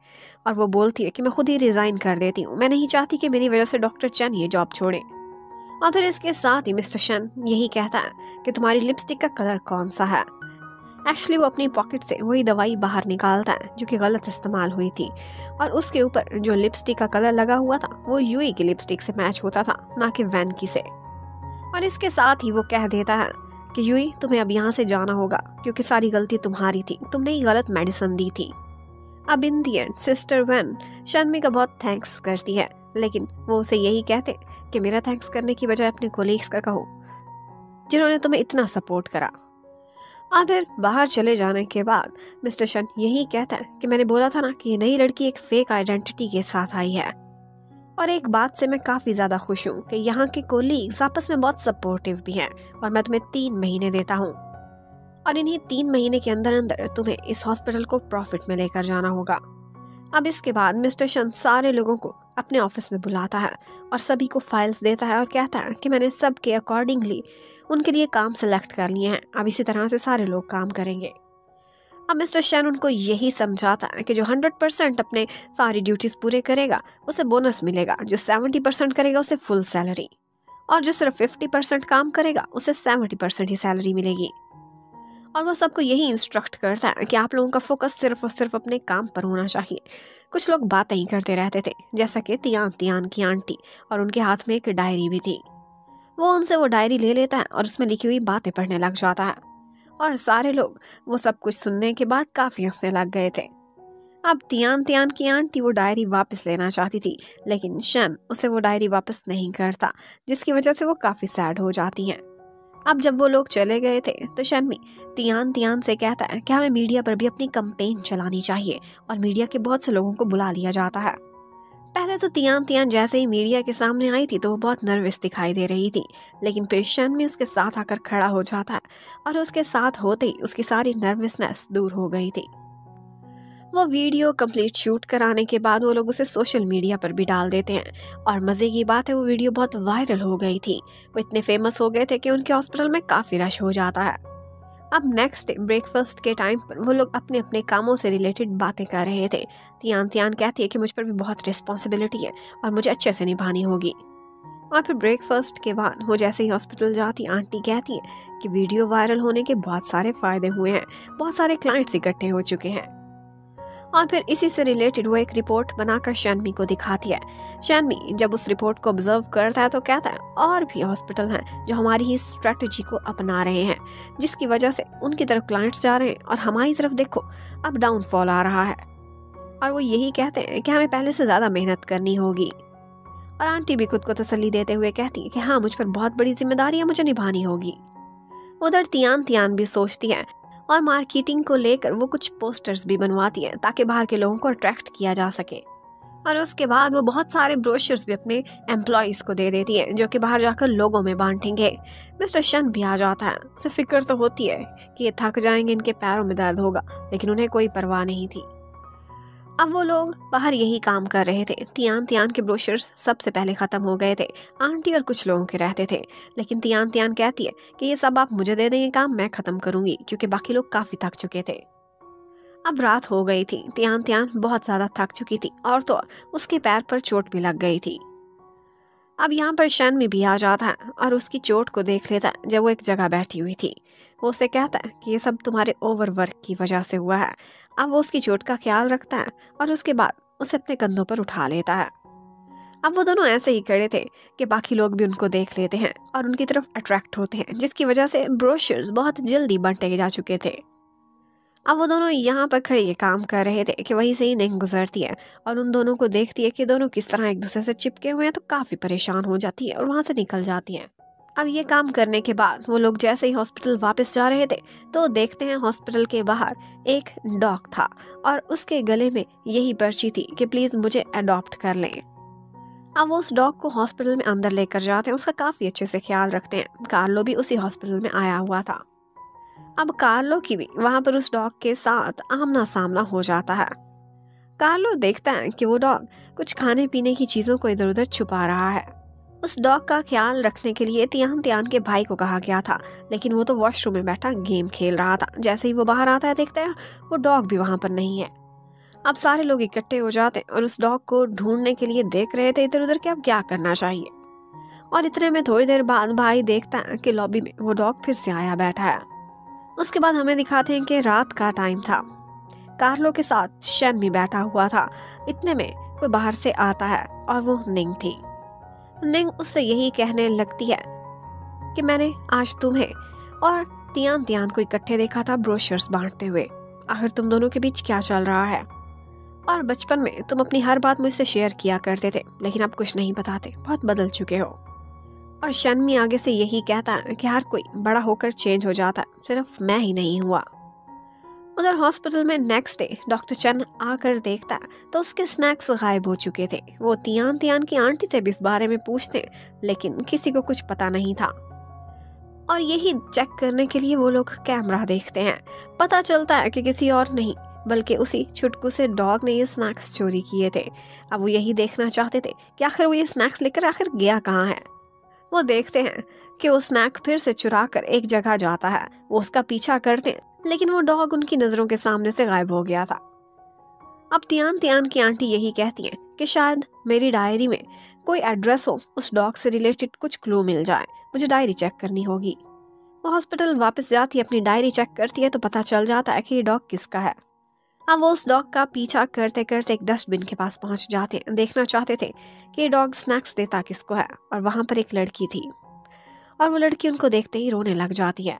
और वो बोलती है कि मैं खुद ही रिजाइन कर देती हूँ, मैं नहीं चाहती कि मेरी वजह से डॉक्टर चन ये जॉब छोड़े। और फिर इसके साथ ही मिस्टर शन यही कहता है कि तुम्हारी लिपस्टिक का कलर कौन सा है। एक्चुअली वो अपनी पॉकेट से वही दवाई बाहर निकालता है जो कि गलत इस्तेमाल हुई थी और उसके ऊपर जो लिपस्टिक का कलर लगा हुआ था वो यूई की लिपस्टिक से मैच होता था, ना कि वैन की से। और इसके साथ ही वो कह देता है कि यूई तुम्हें अब यहाँ से जाना होगा क्योंकि सारी गलती तुम्हारी थी, तुमने ही गलत मेडिसिन दी थी। अब इन दी एंड सिस्टर वैन शर्मी का बहुत थैंक्स करती है, लेकिन वो उसे यही कहते कि मेरा थैंक्स करने की बजाय अपने कोलीग्स का कहो जिन्होंने तुम्हें इतना सपोर्ट करा। और फिर बाहर चले जाने के बाद मिस्टर शन यही कहता है कि मैंने बोला था ना कि ये नई लड़की एक फेक आइडेंटिटी के साथ आई है। और एक बात से मैं काफ़ी ज़्यादा खुश हूँ कि यहाँ के कोलीग्स आपस में बहुत सपोर्टिव भी हैं और मैं तुम्हें 3 महीने देता हूँ और इन्हीं 3 महीने के अंदर अंदर तुम्हें इस हॉस्पिटल को प्रॉफिट में लेकर जाना होगा। अब इसके बाद मिस्टर शन सारे लोगों को अपने ऑफिस में बुलाता है और सभी को फाइल्स देता है और कहता है कि मैंने सबके अकॉर्डिंगली उनके लिए काम सेलेक्ट कर लिए हैं, अब इसी तरह से सारे लोग काम करेंगे। अब मिस्टर शन उनको यही समझाता है कि जो 100% अपने सारी ड्यूटीज पूरे करेगा उसे बोनस मिलेगा, जो 70% करेगा उसे फुल सैलरी और जो सिर्फ 50% काम करेगा उसे 70% ही सैलरी मिलेगी। और वो सबको यही इंस्ट्रक्ट करता है कि आप लोगों का फोकस सिर्फ और सिर्फ अपने काम पर होना चाहिए। कुछ लोग बातें ही करते रहते थे, जैसा कि तियान तियान की आंटी, और उनके हाथ में एक डायरी भी थी। वो उनसे वो डायरी ले लेता है और उसमें लिखी हुई बातें पढ़ने लग जाता है और सारे लोग वो सब कुछ सुनने के बाद काफी हंसने लग गए थे। अब तियान तियान की आंटी वो डायरी वापस लेना चाहती थी, लेकिन शन उसे वो डायरी वापस नहीं करता, जिसकी वजह से वो काफी सैड हो जाती हैं। अब जब वो लोग चले गए थे तो शनमी तियान तियान से कहता है कि हमें मीडिया पर भी अपनी कैंपेन चलानी चाहिए और मीडिया के बहुत से लोगों को बुला लिया जाता है। पहले तो तियान तियान जैसे ही मीडिया के सामने आई थी तो वो बहुत नर्वस दिखाई दे रही थी, लेकिन फिर शनमी उसके साथ आकर खड़ा हो जाता है और उसके साथ होते ही उसकी सारी नर्वसनेस दूर हो गई थी। वो वीडियो कंप्लीट शूट कराने के बाद वो लोग उसे सोशल मीडिया पर भी डाल देते हैं और मज़े की बात है वो वीडियो बहुत वायरल हो गई थी। वो इतने फेमस हो गए थे कि उनके हॉस्पिटल में काफ़ी रश हो जाता है। अब नेक्स्ट डे ब्रेकफास्ट के टाइम पर वो लोग अपने अपने कामों से रिलेटेड बातें कर रहे थे। तियान तियान कहती है कि मुझ पर भी बहुत रिस्पॉन्सिबिलिटी है और मुझे अच्छे से निभानी होगी। और फिर ब्रेकफास्ट के बाद वो जैसे ही हॉस्पिटल जाती आंटी कहती है कि वीडियो वायरल होने के बहुत सारे फ़ायदे हुए हैं, बहुत सारे क्लाइंट्स इकट्ठे हो चुके हैं। और फिर इसी से रिलेटेड वो एक रिपोर्ट बनाकर शन्मी को दिखाती है। शन्मी जब उस रिपोर्ट को ऑब्जर्व करता है तो कहता है और भी हॉस्पिटल हैं जो हमारी ही स्ट्रेटजी को अपना रहे हैं, जिसकी वजह से उनकी तरफ क्लाइंट्स जा रहे हैं और हमारी तरफ देखो अब डाउनफॉल आ रहा है। और वो यही कहते हैं कि हमें पहले से ज़्यादा मेहनत करनी होगी। और आंटी भी खुद को तसल्ली देते हुए कहती है कि हाँ, मुझ पर बहुत बड़ी जिम्मेदारी है, मुझे निभानी होगी। उधर तियान तियान भी सोचती है और मार्केटिंग को लेकर वो कुछ पोस्टर्स भी बनवाती है ताकि बाहर के लोगों को अट्रैक्ट किया जा सके। और उसके बाद वो बहुत सारे ब्रोशर्स भी अपने एम्प्लॉयज़ को दे देती है जो कि बाहर जाकर लोगों में बांटेंगे। मिस्टर शन भी आ जाता है। उसे फिक्र तो होती है कि ये थक जाएंगे, इनके पैरों में दर्द होगा, लेकिन उन्हें कोई परवाह नहीं थी। अब वो लोग बाहर यही काम कर रहे थे। तियान तियान के ब्रोशर्स सबसे पहले ख़त्म हो गए थे। आंटी और कुछ लोगों के रहते थे, लेकिन तियान तियान कहती है कि ये सब आप मुझे दे दें, ये काम मैं ख़त्म करूँगी, क्योंकि बाकी लोग काफ़ी थक चुके थे। अब रात हो गई थी। तियान तियान बहुत ज़्यादा थक चुकी थी और तो उसके पैर पर चोट भी लग गई थी। अब यहाँ पर शन्मी भी आ जाता है और उसकी चोट को देख लेता है जब वो एक जगह बैठी हुई थी। वो उसे कहता है कि ये सब तुम्हारे ओवरवर्क की वजह से हुआ है। अब वो उसकी चोट का ख्याल रखता है और उसके बाद उसे अपने कंधों पर उठा लेता है। अब वो दोनों ऐसे ही खड़े थे कि बाकी लोग भी उनको देख लेते हैं और उनकी तरफ अट्रैक्ट होते हैं, जिसकी वजह से ब्रोशर्स बहुत जल्दी बांटे जा चुके थे। अब वो दोनों यहाँ पर खड़े ये काम कर रहे थे कि वहीं से ही निंग गुजरती है और उन दोनों को देखती है कि दोनों किस तरह एक दूसरे से चिपके हुए हैं, तो काफ़ी परेशान हो जाती है और वहाँ से निकल जाती हैं। अब ये काम करने के बाद वो लोग जैसे ही हॉस्पिटल वापस जा रहे थे तो देखते हैं हॉस्पिटल के बाहर एक डॉग था और उसके गले में यही पर्ची थी कि प्लीज़ मुझे अडॉप्ट कर लें। अब वो उस डॉग को हॉस्पिटल में अंदर लेकर जाते हैं, उसका काफ़ी अच्छे से ख्याल रखते हैं। कार्लो भी उसी हॉस्पिटल में आया हुआ था। अब कार्लो की भी वहाँ पर उस डॉग के साथ आमना सामना हो जाता है। कार्लो देखता है कि वो डॉग कुछ खाने पीने की चीज़ों को इधर उधर छुपा रहा है। उस डॉग का ख्याल रखने के लिए तियान तियान के भाई को कहा गया था, लेकिन वो तो वॉशरूम में बैठा गेम खेल रहा था। जैसे ही वो बाहर आता है देखता है वो डॉग भी वहाँ पर नहीं है। अब सारे लोग इकट्ठे हो जाते हैं और उस डॉग को ढूंढने के लिए देख रहे थे इधर उधर कि अब क्या करना चाहिए। और इतने में थोड़ी देर बाद भाई देखता है कि लॉबी में वो डॉग फिर से आया बैठा है। उसके बाद हमें दिखाते हैं कि रात का टाइम था। कार्लो के साथ शन्मी बैठा हुआ था। इतने में कोई बाहर से आता है और वो निंग थी। निंग उससे यही कहने लगती है कि मैंने आज तुम्हें और तियान तियान को इकट्ठे देखा था ब्रोशर्स बांटते हुए। आखिर तुम दोनों के बीच क्या चल रहा है? और बचपन में तुम अपनी हर बात मुझसे शेयर किया करते थे, लेकिन अब कुछ नहीं बताते, बहुत बदल चुके हो। और शन्मी आगे से यही कहता है कि हर कोई बड़ा होकर चेंज हो जाता है, सिर्फ मैं ही नहीं हुआ। उधर हॉस्पिटल में नेक्स्ट डे डॉक्टर चन आकर देखता है तो उसके स्नैक्स गायब हो चुके थे। वो तियान तियान की आंटी से भी इस बारे में पूछते, लेकिन किसी को कुछ पता नहीं था। और यही चेक करने के लिए वो लोग कैमरा देखते हैं। पता चलता है कि किसी और नहीं बल्कि उसी छुटकू से डॉग ने ये स्नैक्स चोरी किए थे। अब वो यही देखना चाहते थे कि आखिर वो ये स्नैक्स लेकर आखिर गया कहाँ है। वो देखते हैं कि वो स्नैक फिर से चुरा कर एक जगह जाता है। वो उसका पीछा करते हैं, लेकिन वो डॉग उनकी नज़रों के सामने से गायब हो गया था। अब तियान तियान की आंटी यही कहती है कि शायद मेरी डायरी में कोई एड्रेस हो, उस डॉग से रिलेटेड कुछ क्लू मिल जाए, मुझे डायरी चेक करनी होगी। वो हॉस्पिटल वापस जाती है, अपनी डायरी चेक करती है तो पता चल जाता है कि ये डॉग किसका है। अब वो उस डॉग का पीछा करते करते एक डस्टबिन के पास पहुंच जाते हैं। देखना चाहते थे कि ये डॉग स्नैक्स देता किसको है, और वहाँ पर एक लड़की थी और वो लड़की उनको देखते ही रोने लग जाती है।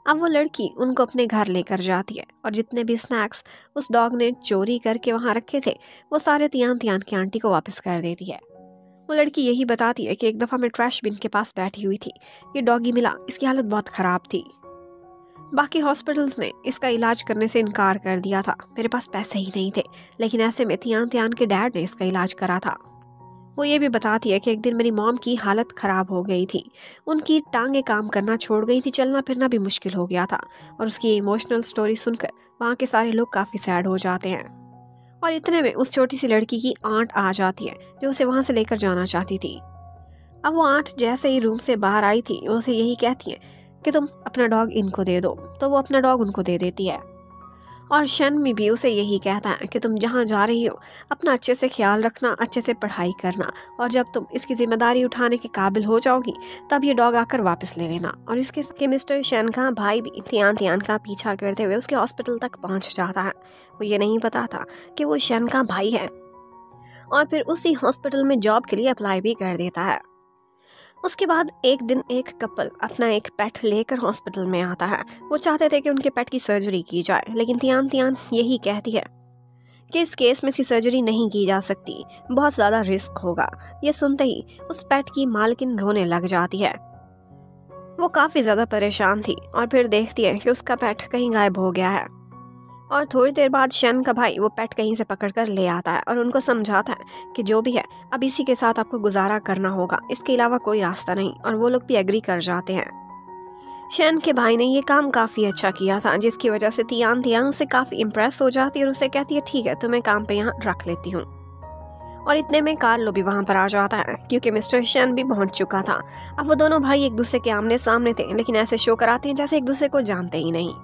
अब वो लड़की उनको अपने घर लेकर जाती है और जितने भी स्नैक्स उस डॉग ने चोरी करके वहाँ रखे थे वो सारे तियान तियान की आंटी को वापस कर देती है। वो लड़की यही बताती है कि एक दफ़ा मैं ट्रैश बिन के पास बैठी हुई थी, ये डॉगी मिला, इसकी हालत बहुत ख़राब थी। बाकी हॉस्पिटल्स ने इसका इलाज करने से इनकार कर दिया था, मेरे पास पैसे ही नहीं थे, लेकिन ऐसे में तियान तियान के डैड ने इसका इलाज करा था। वो ये भी बताती है कि एक दिन मेरी मॉम की हालत ख़राब हो गई थी, उनकी टांगें काम करना छोड़ गई थी, चलना फिरना भी मुश्किल हो गया था। और उसकी इमोशनल स्टोरी सुनकर वहाँ के सारे लोग काफ़ी सैड हो जाते हैं। और इतने में उस छोटी सी लड़की की आंट आ जाती है जो उसे वहां से लेकर जाना चाहती थी। अब वो आंट जैसे ही रूम से बाहर आई थी वो उसे यही कहती है कि तुम अपना डॉग इनको दे दो, तो वो अपना डॉग उनको दे देती है। और शन्मी भी उसे यही कहता है कि तुम जहाँ जा रही हो अपना अच्छे से ख्याल रखना, अच्छे से पढ़ाई करना, और जब तुम इसकी जिम्मेदारी उठाने के काबिल हो जाओगी तब ये डॉग आकर वापस ले लेना। और इसके कि मिस्टर शन का भाई भी तियान तियान का पीछा करते हुए उसके हॉस्पिटल तक पहुंच जाता है। वो ये नहीं पता था कि वो शन का भाई है, और फिर उसी हॉस्पिटल में जॉब के लिए अप्लाई भी कर देता है। उसके बाद एक दिन एक कपल अपना एक पेट लेकर हॉस्पिटल में आता है। वो चाहते थे कि उनके पेट की सर्जरी की जाए, लेकिन तियान तियान यही कहती है कि इस केस में इसकी सर्जरी नहीं की जा सकती, बहुत ज़्यादा रिस्क होगा। ये सुनते ही उस पेट की मालकिन रोने लग जाती है। वो काफ़ी ज़्यादा परेशान थी और फिर देखती है कि उसका पेट कहीं गायब हो गया है। और थोड़ी देर बाद शन का भाई वो पेट कहीं से पकड़कर ले आता है और उनको समझाता है कि जो भी है अब इसी के साथ आपको गुजारा करना होगा, इसके अलावा कोई रास्ता नहीं। और वो लोग भी एग्री कर जाते हैं। शन के भाई ने ये काम काफ़ी अच्छा किया था, जिसकी वजह से तियान तियान उससे काफ़ी इम्प्रेस हो जाती है और उसे कहती है ठीक है तुम्हें काम पे यहाँ रख लेती हूँ। और इतने में कार्लो भी वहाँ पर आ जाता है क्योंकि मिस्टर शन भी पहुँच चुका था। अब वो दोनों भाई एक दूसरे के आमने सामने थे, लेकिन ऐसे शो कराते हैं जैसे एक दूसरे को जानते ही नहीं।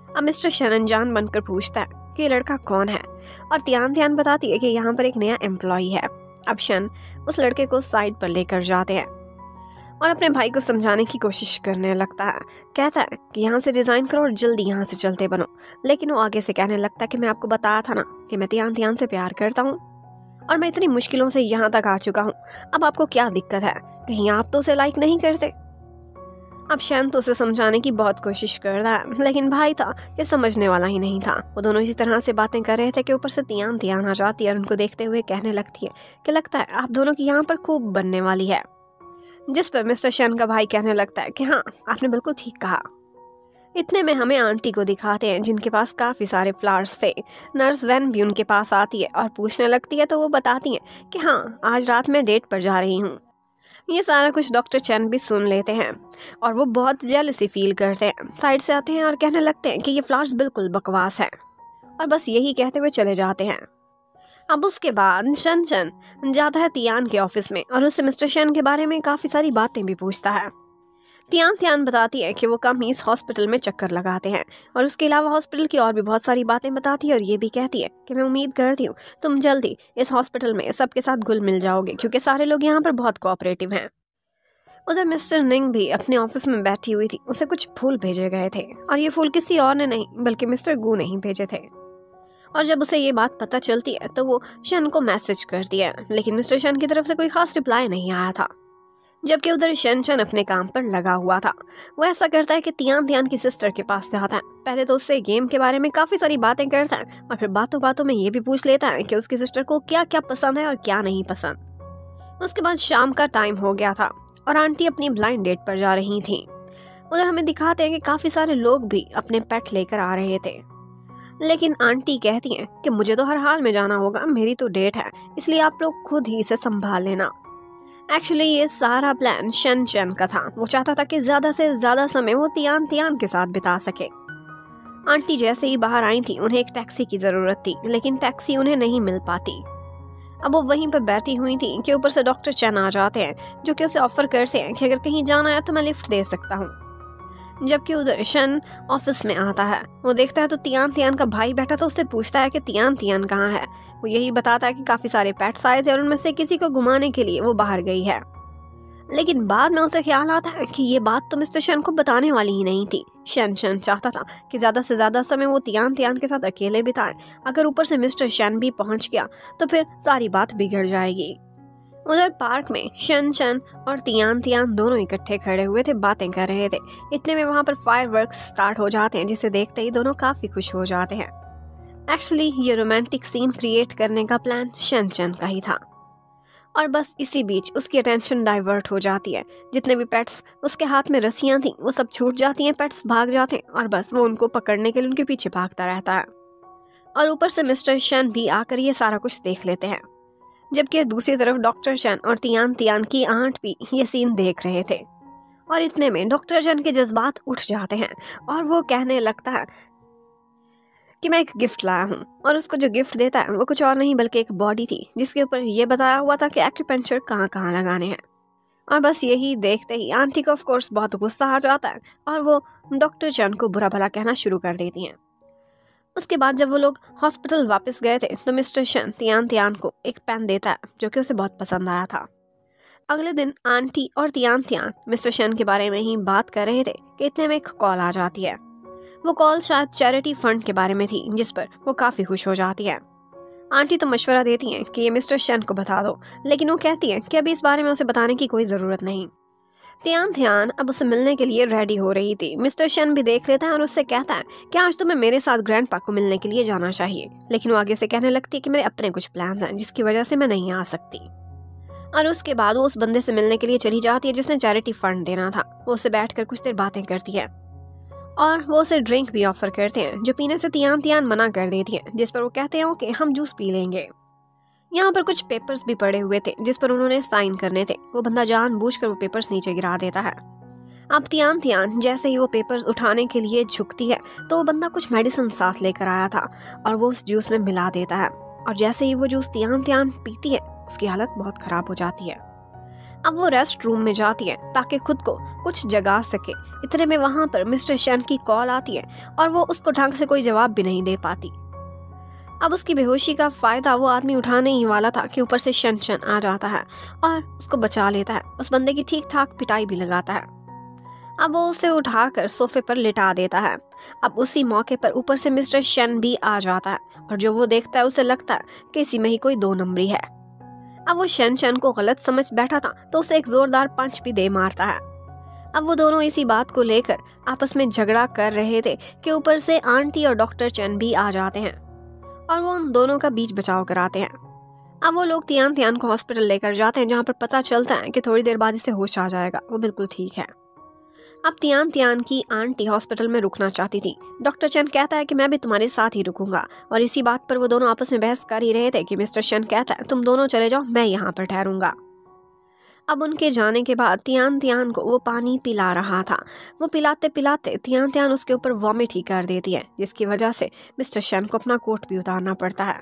अब मिस्टर शन अनजान बनकर पूछता है कि ये लड़का कौन है, और तियान तियान बताती है कि यहाँ पर एक नया एम्प्लॉय है। अब शन उस लड़के को साइड पर लेकर जाते हैं और अपने भाई को समझाने की कोशिश करने लगता है। कहता है कि यहाँ से रिजाइन करो और जल्दी यहाँ से चलते बनो। लेकिन वो आगे से कहने लगता है कि मैं आपको बताया था ना कि मैं तियान तियान से प्यार करता हूँ और मैं इतनी मुश्किलों से यहाँ तक आ चुका हूँ, अब आपको क्या दिक्कत है, कहीं आप तो उसे लाइक नहीं करते। अब शन तो उसे समझाने की बहुत कोशिश कर रहा है, लेकिन भाई था ये समझने वाला ही नहीं था। वो दोनों इसी तरह से बातें कर रहे थे कि ऊपर से तियान तियान आ जाती है और उनको देखते हुए कहने लगती है कि लगता है आप दोनों की यहाँ पर खूब बनने वाली है। जिस पर मिस्टर शन का भाई कहने लगता है कि हाँ आपने बिल्कुल ठीक कहा। इतने में हमें आंटी को दिखाते हैं जिनके पास काफ़ी सारे फ्लावर्स थे। नर्स वैन भी उनके पास आती है और पूछने लगती है, तो वो बताती हैं कि हाँ आज रात मैं डेट पर जा रही हूँ। ये सारा कुछ डॉक्टर चैन भी सुन लेते हैं और वो बहुत जेलसी फील करते हैं। साइड से आते हैं और कहने लगते हैं कि ये फ्लावर्स बिल्कुल बकवास है, और बस यही कहते हुए चले जाते हैं। अब उसके बाद शन जाता है तियान के ऑफिस में और उससे मिस्टर शन के बारे में काफ़ी सारी बातें भी पूछता है। तियान बताती है कि वो कम ही इस हॉस्पिटल में चक्कर लगाते हैं और उसके अलावा हॉस्पिटल की और भी बहुत सारी बातें बताती है, और ये भी कहती है कि मैं उम्मीद करती हूँ तुम जल्दी इस हॉस्पिटल में सबके साथ घुल मिल जाओगे क्योंकि सारे लोग यहाँ पर बहुत कोऑपरेटिव हैं। उधर मिस्टर निंग भी अपने ऑफिस में बैठी हुई थी। उसे कुछ फूल भेजे गए थे और ये फूल किसी और ने नहीं बल्कि मिस्टर गू ने ही भेजे थे। और जब उसे ये बात पता चलती है तो वो शन को मैसेज करती है, लेकिन मिस्टर शन की तरफ से कोई खास रिप्लाई नहीं आया था। जबकि उधर शन अपने काम पर लगा हुआ था। वो ऐसा करता है कि तियान की सिस्टर के पास जाता है। पहले तो उससे गेम के बारे में काफ़ी सारी बातें करता है और फिर बातों बातों में ये भी पूछ लेता है कि उसकी सिस्टर को क्या क्या पसंद है और क्या नहीं पसंद। उसके बाद शाम का टाइम हो गया था और आंटी अपनी ब्लाइंड डेट पर जा रही थी। उधर हमें दिखाते हैं कि काफ़ी सारे लोग भी अपने पेट लेकर आ रहे थे, लेकिन आंटी कहती हैं कि मुझे तो हर हाल में जाना होगा, मेरी तो डेट है, इसलिए आप लोग खुद ही इसे संभाल लेना। एक्चुअली ये सारा प्लान शन का था। वो चाहता था कि ज़्यादा से ज़्यादा समय वो तियान के साथ बिता सके। आंटी जैसे ही बाहर आई थी उन्हें एक टैक्सी की ज़रूरत थी, लेकिन टैक्सी उन्हें नहीं मिल पाती। अब वो वहीं पर बैठी हुई थी कि ऊपर से डॉक्टर चैन आ जाते हैं जो कि उसे ऑफर करते हैं कि अगर कहीं जाना है तो मैं लिफ्ट दे सकता हूँ। जबकि उधर शन ऑफिस में आता है। वो देखता है तो तियान का भाई बैठा था। उससे पूछता है कि तियान कहाँ है। वो यही बताता है कि काफ़ी सारे पेट्स आए थे और उनमें से किसी को घुमाने के लिए वो बाहर गई है। लेकिन बाद में उसे ख्याल आता है कि ये बात तो मिस्टर शन को बताने वाली ही नहीं थी। शन चाहता था कि ज़्यादा से ज़्यादा समय वो तियान के साथ अकेले बिताए। अगर ऊपर से मिस्टर शन भी पहुंच गया तो फिर सारी बात बिगड़ जाएगी। उधर पार्क में शन और तियान दोनों इकट्ठे खड़े हुए थे, बातें कर रहे थे। इतने में वहाँ पर फायरवर्क्स स्टार्ट हो जाते हैं, जिसे देखते ही दोनों काफ़ी खुश हो जाते हैं। एक्चुअली ये रोमांटिक सीन क्रिएट करने का प्लान शन का ही था, और बस इसी बीच उसकी अटेंशन डाइवर्ट हो जाती है। जितने भी पेट्स उसके हाथ में रस्सियाँ थीं वो सब छूट जाती हैं, पेट्स भाग जाते हैं और बस वो उनको पकड़ने के लिए उनके पीछे भागता रहता है। और ऊपर से मिस्टर शन भी आकर ये सारा कुछ देख लेते हैं। जबकि दूसरी तरफ डॉक्टर शन और तियान की आंट भी ये सीन देख रहे थे। और इतने में डॉक्टर शन के जज्बात उठ जाते हैं और वो कहने लगता है कि मैं एक गिफ्ट लाया हूँ, और उसको जो गिफ्ट देता है वो कुछ और नहीं बल्कि एक बॉडी थी जिसके ऊपर ये बताया हुआ था कि एक्यूपंक्चर कहाँ कहाँ लगाने हैं। और बस यही देखते ही आंटी को ऑफ कोर्स बहुत गुस्सा आ जाता है और वो डॉक्टर चन को बुरा भला कहना शुरू कर देती हैं। उसके बाद जब वो लोग हॉस्पिटल वापस गए थे तो मिस्टर शन तियान तियान को एक पेन देता है जो कि उसे बहुत पसंद आया था। अगले दिन आंटी और तियान तियान मिस्टर शन के बारे में ही बात कर रहे थे कि इतने में एक कॉल आ जाती है। वो कॉल शायद चैरिटी फंड के बारे में थी, जिस पर वो काफ़ी खुश हो जाती है। आंटी तो मशवरा देती हैं कि ये मिस्टर शन को बता दो, लेकिन वो कहती है कि अभी इस बारे में उसे बताने की कोई ज़रूरत नहीं। तियान तियान अब उसे मिलने के लिए रेडी हो रही थी। मिस्टर शन भी देख लेता है और उससे कहता है कि आज तुम्हें मेरे साथ ग्रैंडपा को मिलने के लिए जाना चाहिए, लेकिन वो आगे से कहने लगती है कि मेरे अपने कुछ प्लान्स हैं जिसकी वजह से मैं नहीं आ सकती। और उसके बाद वो उस बंदे से मिलने के लिए चली जाती है जिसने चैरिटी फंड देना था। वो उससे बैठकर कुछ देर बातें करती है और वो उसे ड्रिंक भी ऑफर करते हैं जो पीने से तियान तियान मना कर देती है, जिस पर वो कहते हैं कि हम जूस पी लेंगे। यहाँ पर कुछ पेपर्स भी पड़े हुए थे जिस पर उन्होंने साइन करने थे। वो बंदा जानबूझकर वो पेपर्स नीचे गिरा देता है। अब तियान तियान जैसे ही वो पेपर्स उठाने के लिए झुकती है तो वो बंदा कुछ मेडिसिन साथ लेकर आया था और वो उस जूस में मिला देता है। और जैसे ही वो जूस तियान तियान पीती है उसकी हालत बहुत खराब हो जाती है। अब वो रेस्ट रूम में जाती है ताकि खुद को कुछ जगा सके। इतने में वहां पर मिस्टर शन की कॉल आती है और वो उसको ढंग से कोई जवाब भी नहीं दे पाती। अब उसकी बेहोशी का फायदा वो आदमी उठाने ही वाला था कि ऊपर से शन आ जाता है और उसको बचा लेता है। उस बंदे की ठीक ठाक पिटाई भी लगाता है। अब वो उसे उठाकर सोफे पर लिटा देता है। अब उसी मौके पर ऊपर से मिस्टर शन भी आ जाता है और जो वो देखता है उसे लगता है कि इसी में ही कोई दो नंबरी है। अब वो शन को गलत समझ बैठा था तो उसे एक जोरदार पंच भी दे मारता है। अब वो दोनों इसी बात को लेकर आपस में झगड़ा कर रहे थे कि ऊपर से आंटी और डॉक्टर चन भी आ जाते हैं और वो उन दोनों का बीच बचाव कराते हैं। अब वो लोग तियान तियान को हॉस्पिटल लेकर जाते हैं जहाँ पर पता चलता है कि थोड़ी देर बाद इसे होश आ जाएगा, वो बिल्कुल ठीक है। अब तियान तियान की आंटी हॉस्पिटल में रुकना चाहती थी। डॉक्टर चन कहता है कि मैं भी तुम्हारे साथ ही रुकूंगा और इसी बात पर वो दोनों आपस में बहस कर ही रहे थे कि मिस्टर शन कहता है तुम दोनों चले जाओ, मैं यहाँ पर ठहरूंगा। अब उनके जाने के बाद तियान तियान को वो पानी पिला रहा था। वो पिलाते पिलाते तियान तियान उसके ऊपर वॉमिट ही कर देती है, जिसकी वजह से मिस्टर शन को अपना कोट भी उतारना पड़ता है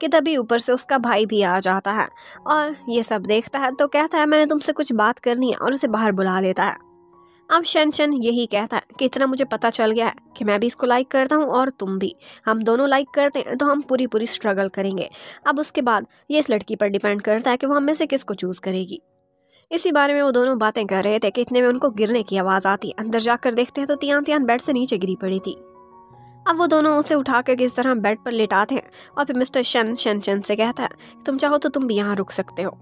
कि तभी ऊपर से उसका भाई भी आ जाता है और ये सब देखता है तो कहता है मैंने तुमसे कुछ बात करनी है और उसे बाहर बुला लेता है। अब शन यही कहता है कि इतना मुझे पता चल गया है कि मैं भी इसको लाइक करता हूँ और तुम भी, हम दोनों लाइक करते हैं तो हम पूरी स्ट्रगल करेंगे। अब उसके बाद ये इस लड़की पर डिपेंड करता है कि वो हम में से किसको चूज करेगी। इसी बारे में वो दोनों बातें कर रहे थे कि इतने में उनको गिरने की आवाज आती है। अंदर जाकर देखते हैं तो तियान तियान बेड से नीचे गिरी पड़ी थी। अब वो दोनों उसे उठाकर किस तरह बेड पर लेटाते हैं और फिर मिस्टर शन से कहता है तुम चाहो तो तुम भी यहाँ रुक सकते हो,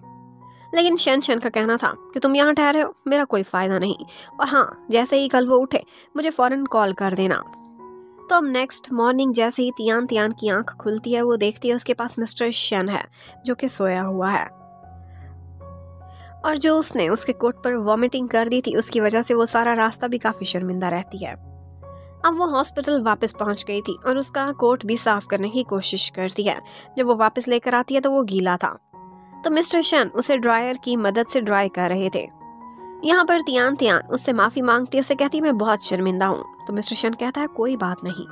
लेकिन शन का कहना था कि तुम यहाँ ठहरे हो, मेरा कोई फायदा नहीं, और हाँ जैसे ही कल वो उठे मुझे फौरन कॉल कर देना। तो अब नेक्स्ट मॉर्निंग जैसे ही तियान तियान की आंख खुलती है वो देखती है उसके पास मिस्टर शन है जो कि सोया हुआ है और जो उसने उसके कोट पर वॉमिटिंग कर दी थी उसकी वजह से वो सारा रास्ता भी काफी शर्मिंदा रहती है। अब वो हॉस्पिटल वापस पहुंच गई थी और उसका कोट भी साफ करने की कोशिश करती है। जब वो वापस लेकर आती है तो वो गीला था, तो मिस्टर शन उसे ड्रायर की मदद से ड्राई कर रहे थे। यहाँ पर तियान तियान उससे माफी मांगती है, उसे कहती है मैं बहुत शर्मिंदा हूँ। तो मिस्टर शन कहता है कोई बात नहीं,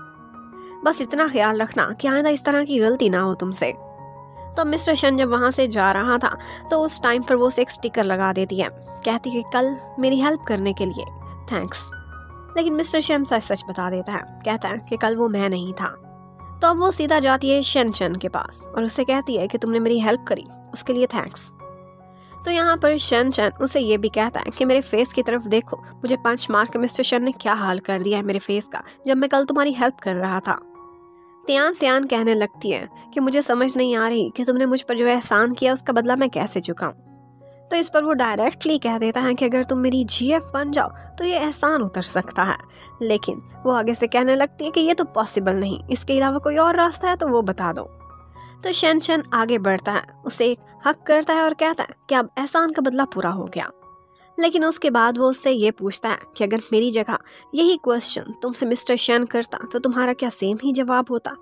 बस इतना ख्याल रखना कि आइंदा इस तरह की गलती ना हो तुमसे। तो मिस्टर शन जब वहां से जा रहा था तो उस टाइम पर वो उसे एक स्टिकर लगा देती है, कहती है कल मेरी हेल्प करने के लिए थैंक्स। लेकिन मिस्टर शन सच बता देता है, कहता है कि कल वो मैं नहीं था। तो अब वो सीधा जाती है शन के पास और उससे कहती है कि तुमने मेरी हेल्प करी उसके लिए थैंक्स। तो यहाँ पर शन उसे ये भी कहता है कि मेरे फेस की तरफ देखो, मुझे पंच मार के मिस्टर शन ने क्या हाल कर दिया है मेरे फेस का जब मैं कल तुम्हारी हेल्प कर रहा था। तियान तियान कहने लगती है कि मुझे समझ नहीं आ रही कि तुमने मुझ पर जो एहसान किया उसका बदला मैं कैसे चुकाऊं। तो इस पर वो डायरेक्टली कह देता है कि अगर तुम मेरी GF बन जाओ तो ये एहसान उतर सकता है, लेकिन वो आगे से कहने लगती है कि ये तो पॉसिबल नहीं, इसके अलावा कोई और रास्ता है तो वो बता दो। तो शन आगे बढ़ता है, उसे एक हक करता है और कहता है कि अब एहसान का बदला पूरा हो गया। लेकिन उसके बाद वो उससे ये पूछता है कि अगर मेरी जगह यही क्वेश्चन तुमसे मिस्टर शन करता तो तुम्हारा क्या सेम ही जवाब होता।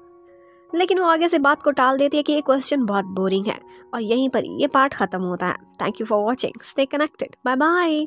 लेकिन वो आगे से बात को टाल देती है कि ये क्वेश्चन बहुत बोरिंग है और यहीं पर ये पार्ट खत्म होता है। Thank you for watching, stay connected, bye bye.